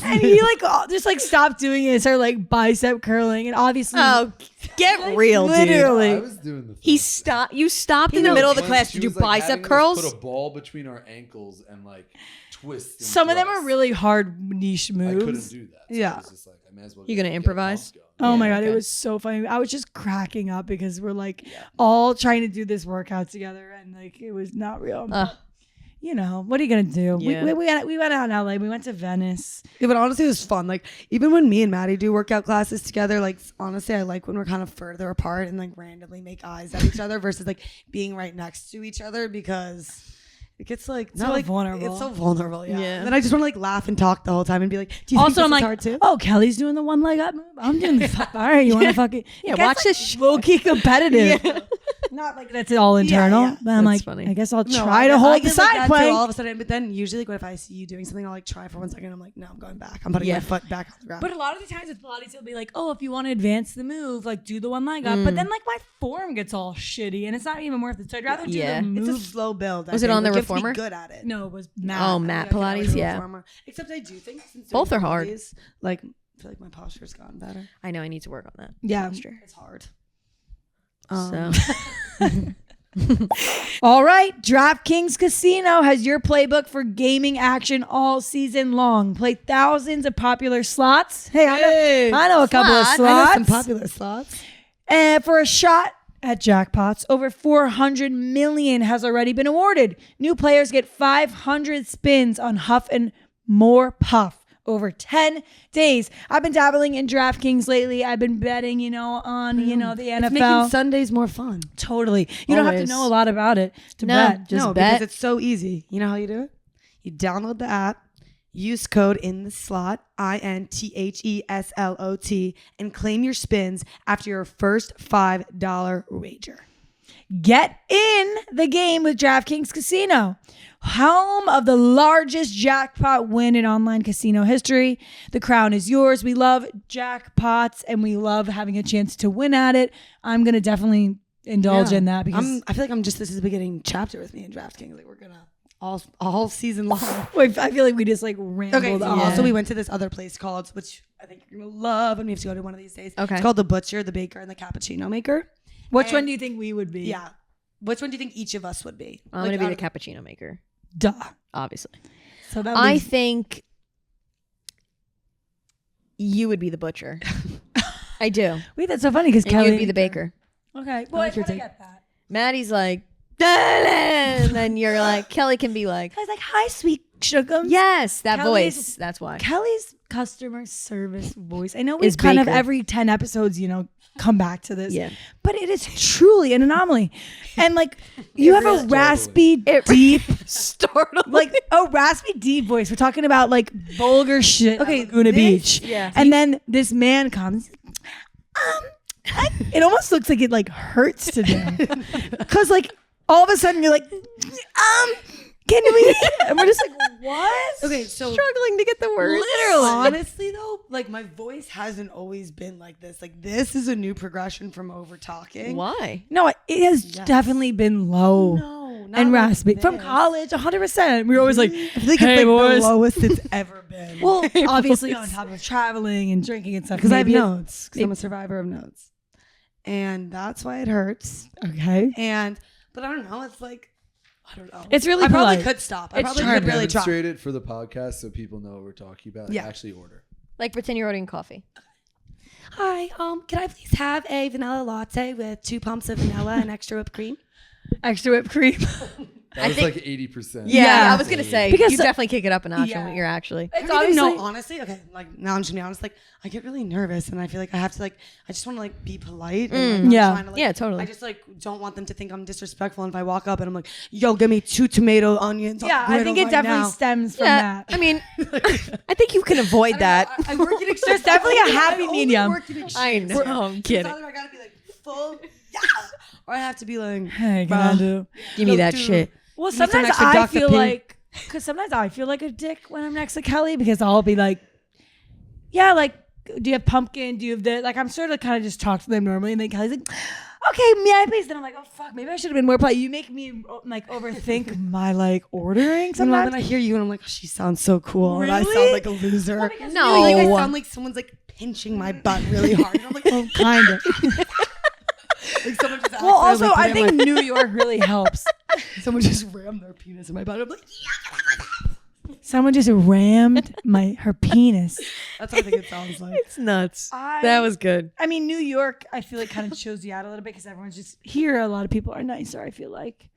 and he like just like stopped doing it. Started like bicep curling, and obviously, Oh, get real, dude. literally. I was doing the. He thing. stopped. You stopped in the No, middle of the when class she to do was, like, having bicep us curls. Put a ball between our ankles and like twist. And Some of them are thrust. really hard niche I couldn't moves. do that. So Yeah. I was just like, I may as well. You gonna get a improvise? pump going. Oh my Yeah, god, okay. it was so funny. I was just cracking up because we're like all trying to do this workout together, and like it was not real. But, you know, what are you gonna do? Yeah. We went out in LA. We went to Venice. Yeah, but honestly, it was fun. Like even when me and Maddie do workout classes together, like honestly, I like when we're kind of further apart and like randomly make eyes at each other versus like being right next to each other because it gets like So like vulnerable. It's so vulnerable, yeah. Yeah. And then I just want to like laugh and talk the whole time and be like, "Do you Also, think I'm this is like, hard too?" oh, Kelly's doing the one leg up move. I'm doing the all right. You want to fucking Yeah, it gets, watch like, this shit. low key competitive. Not like that's all internal, yeah. but I'm That's like, funny. I guess I'll No, try I to get- I hold the get like side that too plank. all of a sudden. But then usually, like, if I see you doing something, I'll like try for 1 second. I'm like, no, I'm going back. I'm putting Yeah. my foot back on the ground. But a lot of the times with Pilates, it'll be like, oh, if you want to advance the move, like do the one leg up. But then like my form gets all shitty, and it's not even worth it. So I'd rather do Yeah. the it's move. a slow build. I Was it think. on the Like, you have to be reformer? good at it. No, it was Matt. Oh, Matt Yeah, I think I Pilates, was a yeah. reformer. Except I do think since Both doing are hard. Pilates, like I feel like my posture's gotten better. I know I need to work on that. Yeah. posture. It's hard. So All right, DraftKings Casino has your playbook for gaming action all season long. Play thousands of popular slots. Hey, I know a couple of slots. I know slots. some popular slots. And for a shot at jackpots, over 400 million has already been awarded. New players get 500 spins on Huff and More Puff over 10 days. I've been dabbling in DraftKings lately. I've been betting, on, the NFL. It's making Sundays more fun. Totally. You don't have to Always. know a lot about it to No. bet. Just no, bet. because it's so easy. You know how you do it? You download the app, use code in the slot, INTHESLOT, and claim your spins after your first $5 wager. Get in the game with DraftKings Casino, home of the largest jackpot win in online casino history. The crown is yours. We love jackpots and we love having a chance to win at it. I'm going to definitely indulge in that because I feel like this is the beginning chapter with me in DraftKings. Like we're gonna all season long. Wait, I feel like we just like rambled Okay. on. Also, we went to this other place called, which I think you're gonna love, and we have to go to one of these days. Okay. It's called the Butcher, the Baker, and the Cappuccino Maker. Which one do you think we would be? Yeah. Which one do you think each of us would be? I'm Like, gonna be out the of- cappuccino maker, Duh. obviously. So that I leaves- think you would be the butcher. I do. wait, that's so funny because And Kelly you would be the baker. Okay, well, I like your kinda take. get that. Maddie's like, and then you're like, Kelly can be like, I was like, hi, sweet sugar. yes, that Kelly's- voice. That's why. Kelly's customer service voice. I know we Is kind of Baker. every 10 episodes, come back to this. Yeah. But it is truly an anomaly. And like you have a raspy, deep, Startled. like a raspy, deep voice. We're talking about like vulgar shit. Okay, Laguna Beach. yeah. And then this man comes. It almost looks like it like hurts to them. Cause like all of a sudden you're like, can we? And we're just like, what? Okay, so struggling to get the words. honestly though, like my voice hasn't always been like this. Like this is a new progression from over talking. Why? No, it has definitely been low. No, not And like raspy from this. college, 100%. We were always like, I feel like hey, it's like boys. the lowest it's ever been. Well, obviously on top of traveling and drinking and stuff. because I have maybe it- notes. Because I'm a survivor of notes, and that's why it hurts. Okay. But I don't know. It's like I don't know. It's really I probably polite. could stop. I It's probably charming. could really try. Demonstrate it for the podcast so people know what we're talking about. Yeah. Actually order. Like pretend you're ordering coffee. Hi, can I please have a vanilla latte with 2 pumps of vanilla and extra whipped cream? Extra whipped cream. That was think- like 80%. Yeah. I was gonna say Because- you definitely kick it up a notch Yeah. on what you're actually. It's I don't even obviously know, honestly. Okay, like now I'm just gonna be honest. Like I get really nervous, and I feel like I have to like. I just want to like be polite. And, like, not Yeah. trying to, like, Yeah, totally. I just like don't want them to think I'm disrespectful. And if I walk up and I'm like, "Yo, give me 2 tomato onions." Yeah, I think it right definitely now. stems from Yeah, that. I mean, I think you can avoid that. I work in There's definitely a happy medium. I know. I'm kidding. Either I gotta be like full, yeah, or I have to be like, Hey, bruh. can I do? Give me that Dude. shit. Well, Give me some sometimes extra I Dr. feel P. like, because sometimes I feel like a dick when I'm next to Kelly because I'll be like, yeah, like, do you have pumpkin? Do you have this? Like, I'm sort of kind of just talk to them normally. And then Kelly's like, okay, yeah, please. Then I'm like, oh, fuck, maybe I should have been more polite. You make me like overthink my like ordering Sometimes sometimes. then I hear you and I'm like, she sounds so cool, and I Really? sound like a loser. No. like, I sound like someone's like pinching my butt really hard. And I'm like, Oh, kind of. like someone just Well, also, accidentally I put in think New York really helps. someone just rammed their penis in my butt. I'm like, Someone just rammed her penis. that's what I think it sounds like. It's nuts. I- That was good. I mean, New York, I feel like kind of shows you out a little bit because everyone's just here. A lot of people are nicer, I feel like.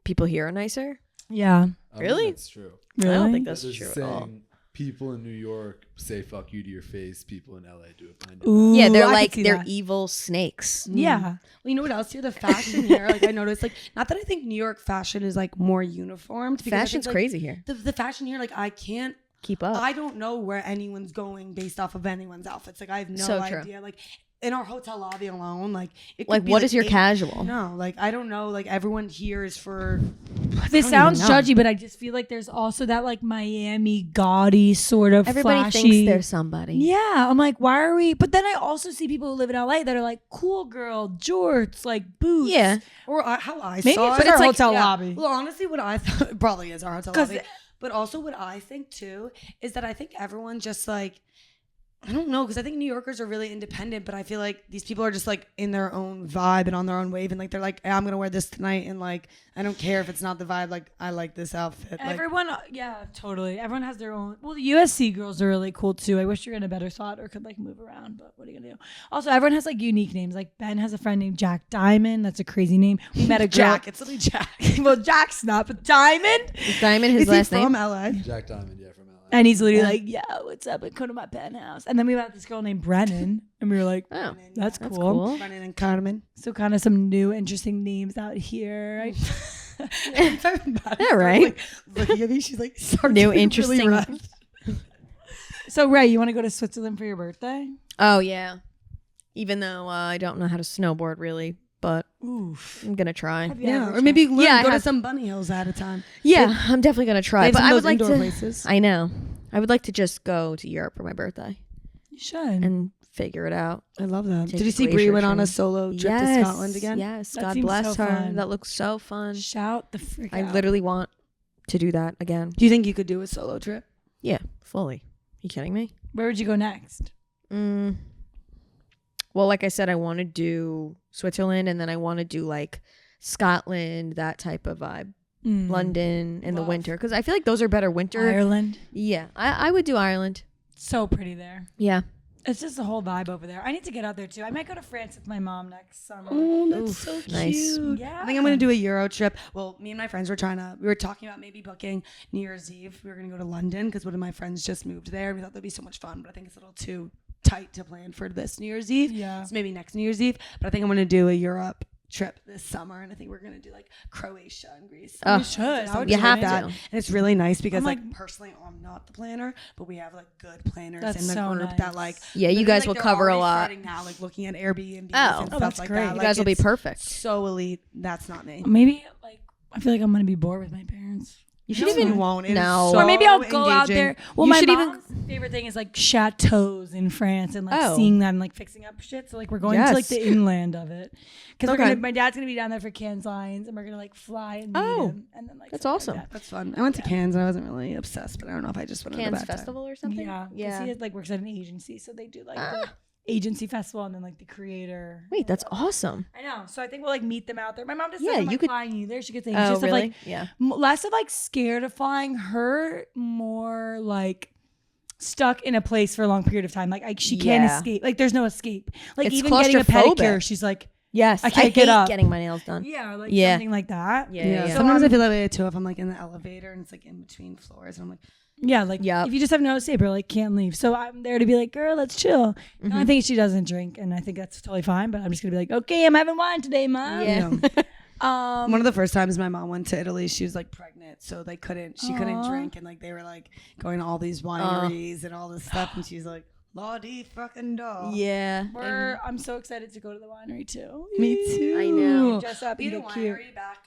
People here are nicer. Yeah. I don't think Really? That's true. I don't Really? think that's There's true a at all. saying, people in New York say fuck you to your face. People in LA do it behind your back. Ooh, Yeah, they're I could like see they're that. evil snakes. Yeah. Well, you know what else here? The fashion here, like I noticed, like not that I think New York fashion is like more uniformed. because I think, Fashion's like, crazy here. The fashion here, like I can't. Keep up. I don't know where anyone's going based off of anyone's outfits. Like I have no So true. idea. Like in our hotel lobby alone, like it could Like, be, what is your eight- casual? No, like I don't know. Like everyone here is for. This I don't sounds even know. judgy, but I just feel like there's also that like Miami gaudy sort of Everybody flashy. thinks they're somebody. Yeah, I'm like, why are we? But then I also see people who live in LA that are like cool girl, jorts, like boots. Yeah. Or how I Maybe saw it's it. our hotel lobby. Well, honestly, what I thought it probably is our hotel 'Cause lobby. But also, what I think too is that I think everyone just like. I don't know, because I think New Yorkers are really independent, but I feel like these people are just like in their own vibe and on their own wave, and like they're like, hey, I'm gonna wear this tonight, and like I don't care if it's not the vibe. Like I like this outfit. Like, Everyone, yeah, totally. Everyone has their own. Well, the USC girls are really cool too. I wish you're in a better spot or could like move around, but what are you gonna do? Also, everyone has like unique names. Like Ben has a friend named Jack Diamond. That's a crazy name. We met a girl. Jack, it's literally Jack. Well, Jack's not, but Diamond. Is Diamond his Is last he from name? LA? Jack Diamond, yeah, from LA. And he's literally like, yeah, what's up? I come to my penthouse. And then we met this girl named Brennan. And we were like, Oh, that's that's cool. cool. Brennan and Carmen. So kind of some new interesting names out here. Right? All right. Like, looking at me, she's like, starting New to be interesting- Really rough. So Ray, you want to go to Switzerland for your birthday? Oh yeah. Even though I don't know how to snowboard really, but Oof. I'm gonna try. Yeah, or maybe learn, Yeah, I go to have- some bunny hills at a time. Yeah, I'm definitely gonna try. They have But some I of would those like indoor to. places. I know. I would like to just go to Europe for my birthday You should. and figure it out. I love that. Take Did you see glacier Brie went on a train. solo trip to Scotland again? Yes, That God seems bless so her. fun. That looks so fun. Shout the frick I out. literally want to do that again. Do you think you could do a solo trip? Yeah, fully. You kidding me? Where would you go next? Well, like I said, I want to do Switzerland, and then I want to do like Scotland, that type of vibe. London in the Love. winter, because I feel like those are better winter. Ireland. Yeah, I would do Ireland. So pretty there. Yeah, It's just a whole vibe over there. I need to get out there too. I might go to France with my mom next summer. Oh, that's Oof, so nice. cute. Yeah. I think I'm gonna do a Euro trip. Well, me and my friends we were talking about maybe booking New Year's Eve. We were gonna go to London because one of my friends just moved there, and we thought that'd be so much fun. But I think it's a little too tight to plan for this New Year's Eve. Yeah. So maybe next New Year's Eve. But I think I'm gonna do a Europe trip this summer, and I think we're gonna do like Croatia and Greece. Oh, You should. I would You do have it. to. And it's really nice because I'm like personally, I'm not the planner, but we have like good planners That's in the so group nice. that like Yeah, you literally, guys like, will they're cover a already lot. starting now, like looking at Airbnb and Oh, stuff that's like great. that. You Like, guys will be it's perfect. so elite. That's not me. Maybe like I feel like I'm gonna be bored with my parents. You should No, even you won't. It is No. so Or maybe I'll go out engaging. there. Well, You my should even- mom's favorite thing is like chateaus in France and like Oh. seeing that and like fixing up shit. So like we're going to like Yes. the inland of it because Okay. my dad's gonna be down there for Cannes Lions and we're gonna like fly and meet Oh. him and then like That's stuff like awesome. that. That's fun. I went to Cannes and I wasn't really obsessed, but I don't know if I just went to Cannes the bad time. Festival or something. Yeah, 'cause Yeah. he like works at an agency, so they do like the agency festival and then like the creator. Wait, that's awesome. I know. So I think we'll like meet them out there. My mom just Yeah, said I'm you like could- flying you there. She gets Oh, anxious of really? like Yeah. less of like scared of flying, her more like stuck in a place for a long period of time. Like she can't Yeah. escape. Like there's no escape. Like It's even getting a claustrophobic. pedicure, she's like, Yes. I can't get hate up. getting my nails done. yeah, like Yeah. something like that. Yeah. Yeah. Yeah. Sometimes I feel that way too if I'm like in the elevator and it's like in between floors and I'm like, Yeah, like Yep. if you just have no escape or like can't leave. So I'm there to be like, girl, let's chill. The only thing she doesn't drink, and I think that's totally fine. But I'm just gonna be like, okay, I'm having wine today, mom. Yeah. one of the first times my mom went to Italy, she was like pregnant, so she couldn't Aw. drink, and like they were like going to all these wineries and all this stuff, and she's like, "Lordy fucking dog." Yeah. I'm so excited to go to the winery too. Me too. I know. Dress up We and had a get cute. winery back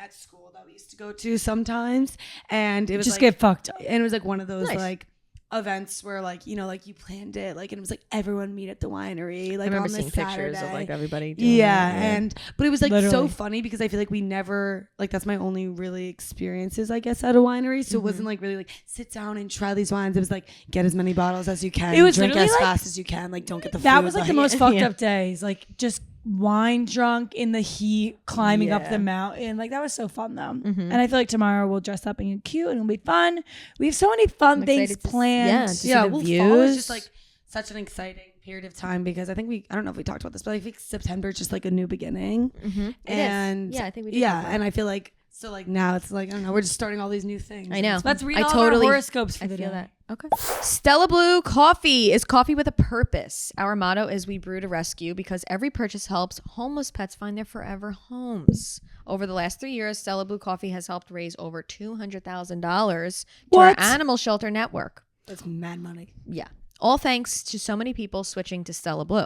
at school that we used to go to sometimes, and it was Just like, get fucked up. and it was like one of those Nice. like events where like like you planned it like and it was like everyone meet at the winery like I remember on seeing this pictures of Saturday. like everybody doing Yeah, that. but it was like so Literally. funny because I feel like we never like that's my only really experiences I guess at a winery. So it wasn't like really like sit down and try these wines. It was like get as many bottles as you can. It was drink literally, as like- fast as you can. Like don't get the That food, was like the most fucked Yeah. up days. Like just wine drunk in the heat, climbing up Yeah. the mountain. Like that was so fun though. And I feel like tomorrow we'll dress up and get cute and it'll be fun. We have so many fun I'm things excited to- planned. yeah, to see yeah, the well, fall is views. just like such an exciting period of time because I think I don't know if we talked about this, but I think September is just like a new beginning. It is. And Yeah, I think we did. yeah, talk about and I feel like so like now it's like I don't know, we're just starting all these new things. I know. Let's read I all totally- our horoscopes for I the feel day. that. Okay. Stella Blue Coffee is coffee with a purpose. Our motto is we brew to rescue because every purchase helps homeless pets find their forever homes. Over the last 3 years, Stella Blue Coffee has helped raise over $200,000 to our What? animal shelter network. That's mad money. Yeah. All thanks to so many people switching to Stella Blue.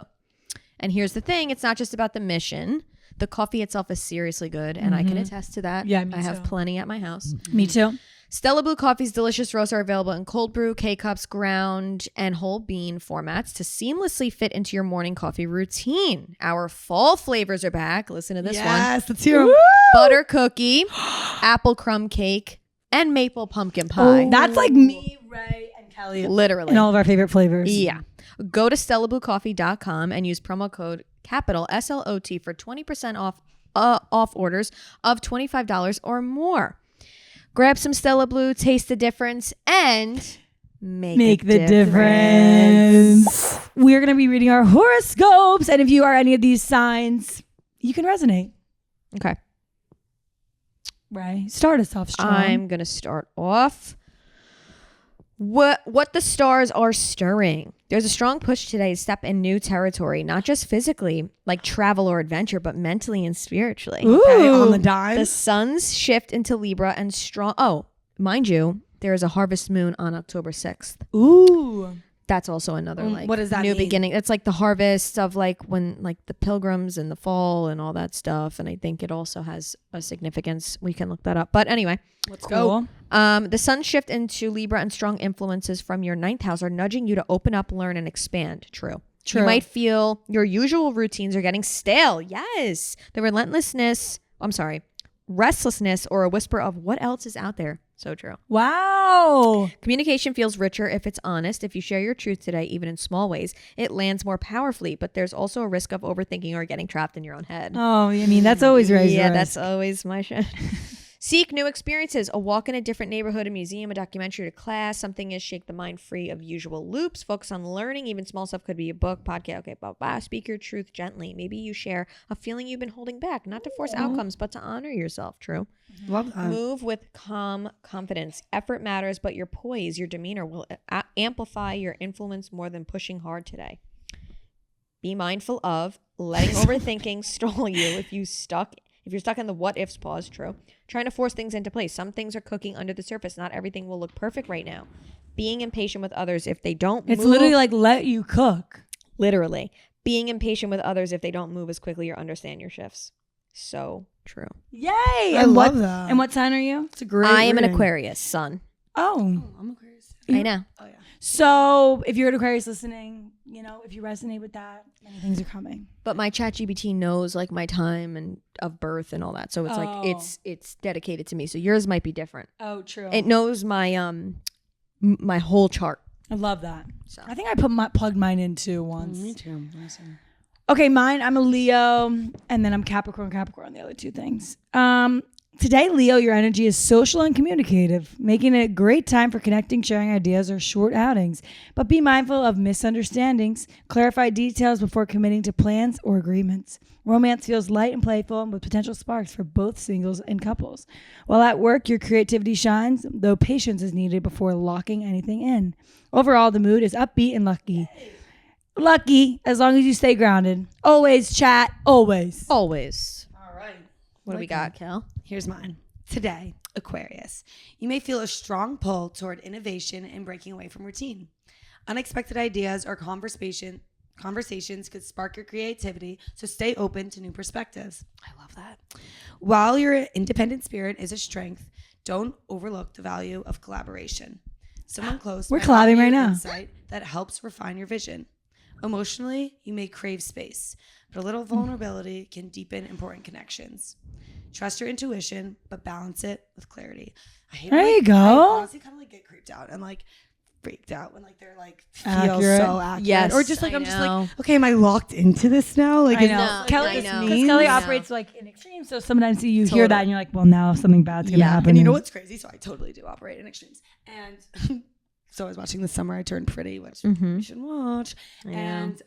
And here's the thing, it's not just about the mission. The coffee itself is seriously good, and I can attest to that. Yeah, me I have too. plenty at my house. Me too. Stella Blue Coffee's delicious roasts are available in cold brew, K-cups, ground, and whole bean formats to seamlessly fit into your morning coffee routine. Our fall flavors are back. Listen to this one. Yes, let's hear 'em. Butter cookie, apple crumb cake, and maple pumpkin pie. That's like me, Ray, and Kelly. Literally. And all of our favorite flavors. Yeah. Go to StellaBlueCoffee.com and use promo code capital SLOT for 20% off orders of $25 or more. Grab some Stella Blue, taste the difference, and make the difference. We're going to be reading our horoscopes. And if you are any of these signs, you can resonate. Okay. Right. Start us off strong. I'm going to start off. What the stars are stirring. There's a strong push today to step in new territory, not just physically, like travel or adventure, but mentally and spiritually. Okay, on the dime. The sun's shift into Libra and strong. Oh, mind you, there is a harvest moon on October 6th. Ooh. That's also another like what does that new mean? beginning. It's like the harvest of like when like the pilgrims in the fall and all that stuff. And I think it also has a significance. We can look that up. But anyway, Let's go. the sun's shift into Libra and strong influences from your 9th house are nudging you to open up, learn, and expand. True. True. You might feel your usual routines are getting stale. Yes. The restlessness or a whisper of what else is out there. So true. Wow. Communication feels richer if it's honest. If you share your truth today, even in small ways, it lands more powerfully. But there's also a risk of overthinking or getting trapped in your own head. Oh, I mean, that's always raised. Yeah, that's always my shit. Seek new experiences. A walk in a different neighborhood, a museum, a documentary, a class. Something is shake the mind free of usual loops. Focus on learning. Even small stuff could be a book, podcast. Okay, blah, blah. Speak your truth gently. Maybe you share a feeling you've been holding back, not to force outcomes, but to honor yourself. True. Love that. Move with calm confidence. Effort matters, but your poise, your demeanor will amplify your influence more than pushing hard today. Be mindful of letting overthinking stall you if you're stuck in the what ifs pause. True. Trying to force things into place. Some things are cooking under the surface. Not everything will look perfect right now. Being impatient with others if they don't It's move. literally like let you cook. Literally. Being impatient with others if they don't move as quickly or understand your shifts. So true. Yay! I And love that. And what sign are you? It's a great I am an reading. Aquarius, sun. Oh. I'm Aquarius. I know. Oh, yeah. So if you're an Aquarius listening, you know, if you resonate with that, many things are coming. But my ChatGPT knows like my time and of birth and all that. So it's like it's dedicated to me. So yours might be different. Oh, true. It knows my my whole chart. I love that. So I think I plugged mine in too once. Me too. Awesome. Okay, mine, I'm a Leo, and then I'm Capricorn, the other two things. Today, Leo, your energy is social and communicative, making it a great time for connecting, sharing ideas, or short outings. But be mindful of misunderstandings. Clarify details before committing to plans or agreements. Romance feels light and playful with potential sparks for both singles and couples. While at work, your creativity shines, though patience is needed before locking anything in. Overall, the mood is upbeat and lucky. Lucky, as long as you stay grounded. Always, chat, always. always. All right. What do we got, Kel? Here's mine. Today, Aquarius. You may feel a strong pull toward innovation and breaking away from routine. Unexpected ideas or conversations could spark your creativity, so stay open to new perspectives. I love that. While your independent spirit is a strength, don't overlook the value of collaboration. Someone close We're might collabing offer right you now. insight that helps refine your vision. Emotionally, you may crave space, but a little vulnerability can deepen important connections. Trust your intuition, but balance it with clarity. I hate There when, you like, go. I honestly kind of like get creeped out and like freaked out when like they're like feel Accurate. so accurate. Yes, Or just like I I'm just know. like, okay, am I locked into this now? Like I is know. this Kelly, what I this know. Because means? Kelly I know. operates like in extremes, so sometimes you hear Totally. that and you're like, well, now something bad's going to happen. And you know what's crazy? So I totally do operate in extremes. And so I was watching The Summer I Turned Pretty, which you should watch. I know. And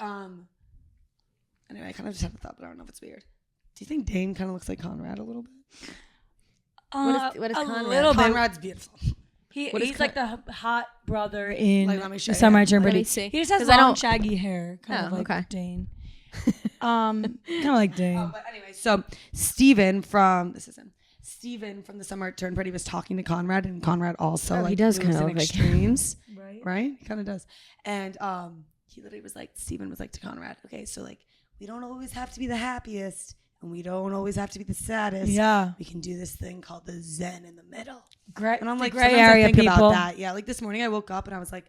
anyway, I kind of just had a thought, but I don't know if it's weird. Do you think Dane kind of looks like Conrad a little bit? What is a Conrad? little bit. Conrad's beautiful. He's like the hot brother in Like, let me show The you. Summer I Turned Let Pretty. me see. He just has 'Cause I long, don't- shaggy hair, kind of Oh, like okay. Dane. Kind of like Dane. But anyway, so Steven from The Summer I Turned Pretty was talking to Conrad, and Conrad also Oh, like he does moves kinda in look like extremes. Right? Right? He kind of does. And he literally was like, Steven was like to Conrad, okay, so like we don't always have to be the happiest and we don't always have to be the saddest. Yeah. We can do this thing called the Zen in the middle. Great. And I'm like, gray sometimes I area think people. about that. Yeah, like this morning I woke up and I was like,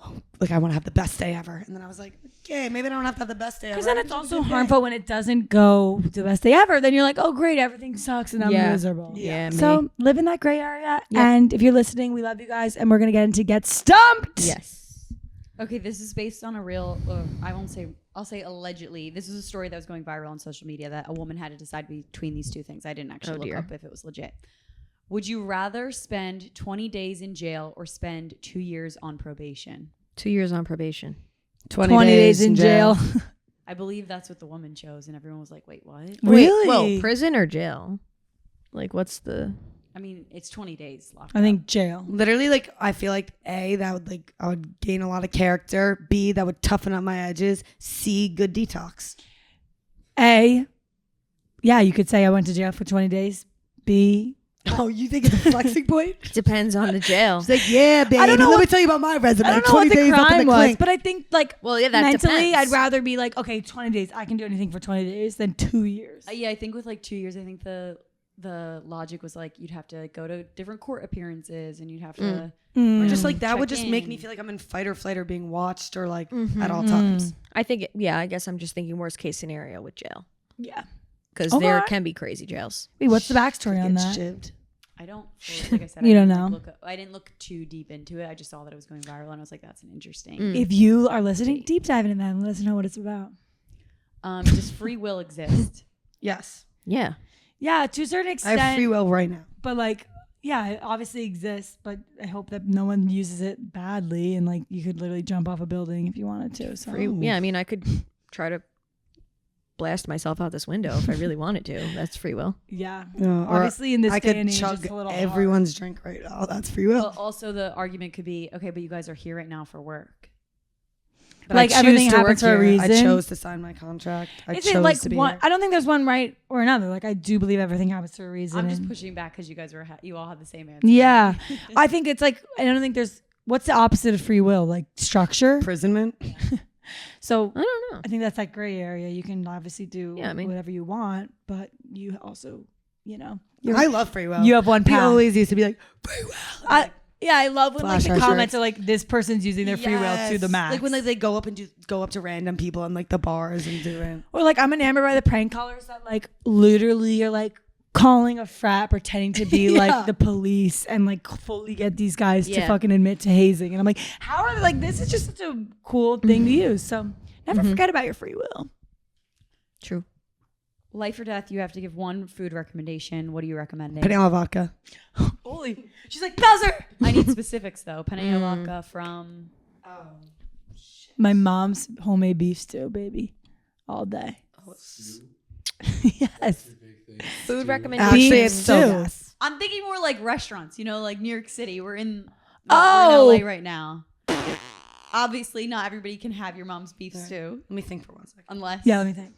oh, like I want to have the best day ever. And then I was like, okay, maybe I don't have to have the best day ever. Because then I it's can just have also a good day. harmful when it doesn't go the best day ever. Then you're like, oh, great, everything sucks and I'm Yeah. miserable. Yeah, me. So live in that gray area. Yep. And if you're listening, we love you guys. And we're going to get into Get Stumped. Yes. Okay, this is based on a real, I'll say allegedly. This is a story that was going viral on social media that a woman had to decide between these two things. I didn't actually Oh, look dear. up if it was legit. Would you rather spend 20 days in jail or spend 2 years on probation? 2 years on probation. 20 days in jail. I believe that's what the woman chose, and everyone was like, wait, what? Really? Whoa, prison or jail? Like, what's the... I mean, it's 20 days locked I think jail. Literally, like I feel like A, that would like I would gain a lot of character. B, that would toughen up my edges. C, good detox. A, yeah, you could say I went to jail for 20 days. B, Oh, you think it's a flexing point? Depends on the jail. It's like, yeah, baby. don't know Let me what- tell you about my resume. I don't know 20 what the days up in crime the was, clink. but I think like Well, yeah, that mentally, depends. I'd rather be like, okay, 20 days. I can do anything for 20 days than 2 years. Yeah, I think with like 2 years, I think the logic was like you'd have to go to different court appearances and you'd have to Or just like that check would just make me in. feel like I'm in fight or flight or being watched or like Mm-hmm. at all times. I think, I guess I'm just thinking worst case scenario with jail. Yeah. Because Okay. there can be crazy jails. Wait, what's the backstory on Gets that? shivved. I don't, like I said, You I don't didn't, know. I didn't look too deep into it. I just saw that it was going viral and I was like, that's an interesting. Mm. If you are listening, deep dive into that and let us know what it's about. Does free will exist? Yes. Yeah. Yeah, to a certain I extent. have free will right now. but like, yeah, it obviously exists, but I hope that no one uses it badly, and like you could literally jump off a building if you wanted to. So Yeah, I mean, I could try to blast myself out this window if I really wanted to. That's free will. yeah, Or obviously in this I day could and age, chug it's a little everyone's drink right now. That's free will. Well, also, the argument could be, okay, but you guys are here right now for work. But like, I choose everything to happens work for a here. I reason. chose to sign my contract. I Is chose it like to be one? here. I don't think there's one right or another. Like I do believe everything happens for a reason. I'm just and- pushing back because you guys were you all had the same answer. Yeah, I think it's like I don't think there's. What's the opposite of free will? Like structure. Imprisonment. So I don't know. I think that's that gray area. You can obviously do Yeah, I mean- whatever you want, but you also, I love free will. you have one People path. always used to be like, free will. I love when like Flash the our comments shirts. are like this person's using their free will to the max. Like when they go up and go up to random people in like the bars and do it. or like I'm enamored by the prank callers that like literally are like calling a frat pretending to be Yeah. like the police and like fully get these guys to Yeah. fucking admit to hazing. And I'm like, how are they like this is just such a cool thing to use. So never forget about your free will. True. Life or death, you have to give one food recommendation. What are you recommending? Putting on vodka. Holy, she's like Bowser. I need specifics though. Penne vodka from. My mom's homemade beef stew, baby, all day. Yes. Food recommendation. Actually, it's Beef so stew. gas. I'm thinking more like restaurants. You know, like New York City. We're in Oh. LA right now. Obviously, not everybody can have your mom's beef stew, Let me think for 1 second. unless. Yeah, let me think.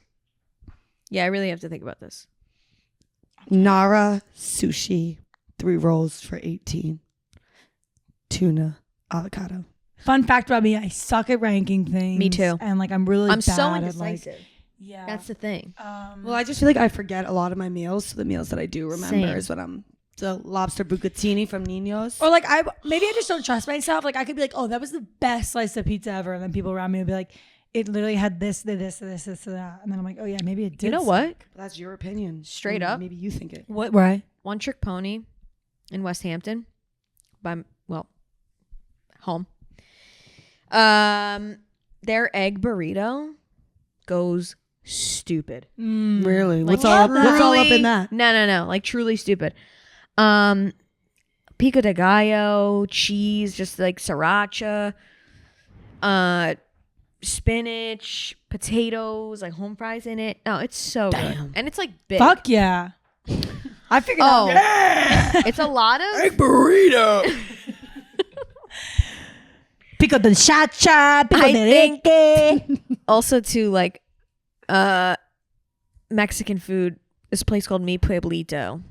Yeah, I really have to think about this. Nara sushi, 3 rolls for 18. Tuna, avocado. Fun fact about me: I suck at ranking things. Me too. And like I'm really I'm bad so at indecisive. like yeah. That's the thing. Well, I just feel like I forget a lot of my meals. So the meals that I do remember Same. is when I'm the lobster bucatini from Nino's. or like maybe I just don't trust myself. Like I could be like, oh, that was the best slice of pizza ever, and then people around me would be like, it literally had this, this, and that, and then I'm like, oh yeah, maybe it did. You know what? That's your opinion. Straight And up. Maybe you think it. What? Right? One Trick Pony in West Hampton home. Their egg burrito goes stupid. Really? Like, What's all up truly- in that? No. Like truly stupid. Pico de gallo, cheese, just like sriracha, spinach, potatoes, like home fries in it. No, it's so good. And it's like big. Fuck yeah! I figured Oh, out. it's a lot of Egg burrito. Pico de chacha, pico I de think also to like Mexican food. This place called Mi Pueblito.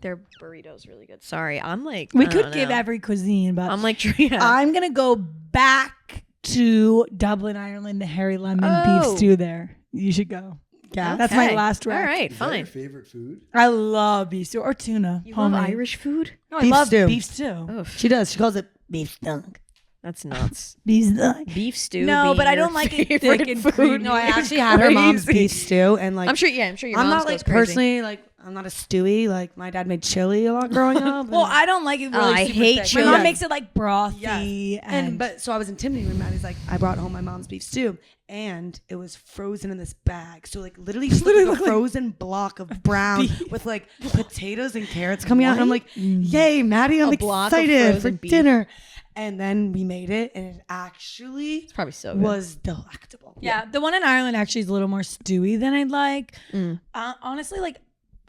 Their burrito's really good. Sorry, I'm like We I could don't give know. every cuisine, but I'm like yeah. I'm gonna go back to Dublin, Ireland, the Harry Lemon Oh. beef stew there. You should go. Yeah, that's my Okay. last All rec. right, Is that your fine. favorite food? I love beef stew or tuna. You love homemade. Irish food? No, I Beef love stew. beef stew. Oh, She does. She calls it beef stunk. that's nuts. Beef stew. Beef stew. No, being but I your don't like it favorite thick and food. creamy. No, I It's actually had her mom's crazy. beef stew, and like I'm sure your I'm mom's not goes like crazy. personally like I'm not a stewy. Like my dad made chili a lot growing up. Well, and- I don't like it really I super hate thick. chili. My mom Yes. makes it like brothy. Yes. and but so I was intimidated when Maddie's like, I brought home my mom's beef stew, and it was frozen in this bag. So like literally just looked like a frozen block of brown with like potatoes and carrots coming out. And I'm like, yay, Maddie, I'm A block of excited for frozen beef. dinner. And then we made it, and it actually It's probably so good. was delectable. yeah, the one in Ireland actually is a little more stewy than I'd like. Honestly, like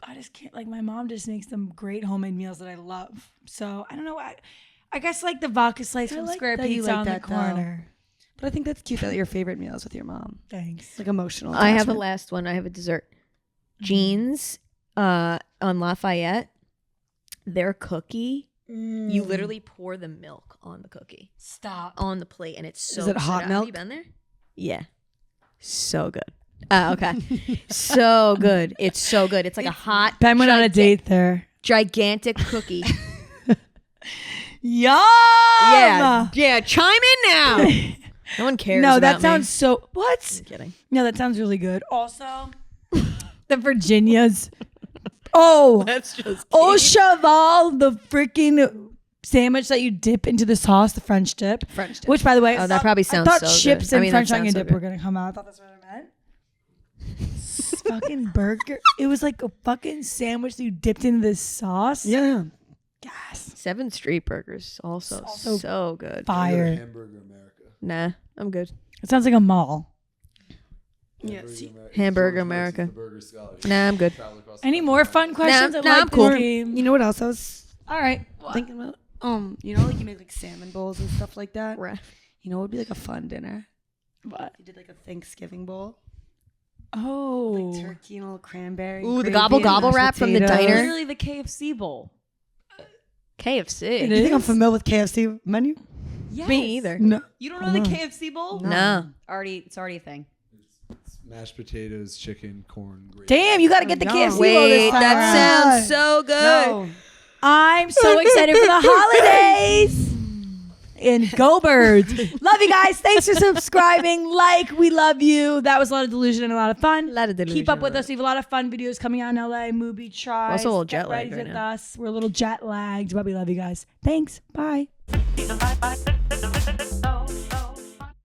I just can't. Like my mom just makes some great homemade meals that I love. So I don't know. I guess like the vodka slice from like Square that you Pizza like on the that, though. corner. But I think that's cute that your favorite meals with your mom. Thanks. Like emotional. I have a attachment. last one. I have a dessert. Jeans on Lafayette. Their cookie. You literally pour the milk on the cookie. Stop. On the plate, and it's so Is it good. hot Have milk? you been there? Yeah. So good. Okay. So good. It's so good. It's like a hot Ben went on a date there. gigantic cookie. Yum. Yeah. Chime in now. No one cares. No, that about sounds me. so. What? I'm kidding. No, that sounds really good. Also, the Virginias. Oh, That's just Au Cheval, the freaking sandwich that you dip into the sauce, the French dip. French dip. Which, by the way, Oh, that probably sounds I thought so chips good. I and mean, that French onion sounds so dip good. were gonna come out. I thought that's what I meant. fucking burger. It was like a fucking sandwich that you dipped into this sauce. Yeah. Yes. 7th Street Burgers also so good. Fire. Hamburger America. Nah, I'm good. It sounds like a mall. Yeah, Hamburger America. Nah, I'm good. Any more fun questions? Nah, I like I'm cool. this game. You know what else I was All right. thinking about? You know, like you make like salmon bowls and stuff like that. Right. You know, what would be like a fun dinner. What? You did like a Thanksgiving bowl, Oh. like turkey and a little cranberry. Ooh, the gravy gobble and gobble mashed wrap from the potatoes. diner. Literally the KFC bowl. KFC. It You think I'm is? familiar with KFC menu? Yes. Me either. No. You don't know the KFC bowl? No. It's already a thing. It's mashed potatoes, chicken, corn, gravy. Damn, you got to get the No. KFC bowl Wait, this time. that sounds so good. No. I'm so excited for the holidays. And go Birds. Love you guys. Thanks for subscribing. We love you. That was a lot of delusion and a lot of fun. Keep up with us. We have a lot of fun videos coming out in LA. Moobie tries. Also a little Get jet lagged ready right with now. us. We're a little jet lagged, but we love you guys. Thanks. Bye.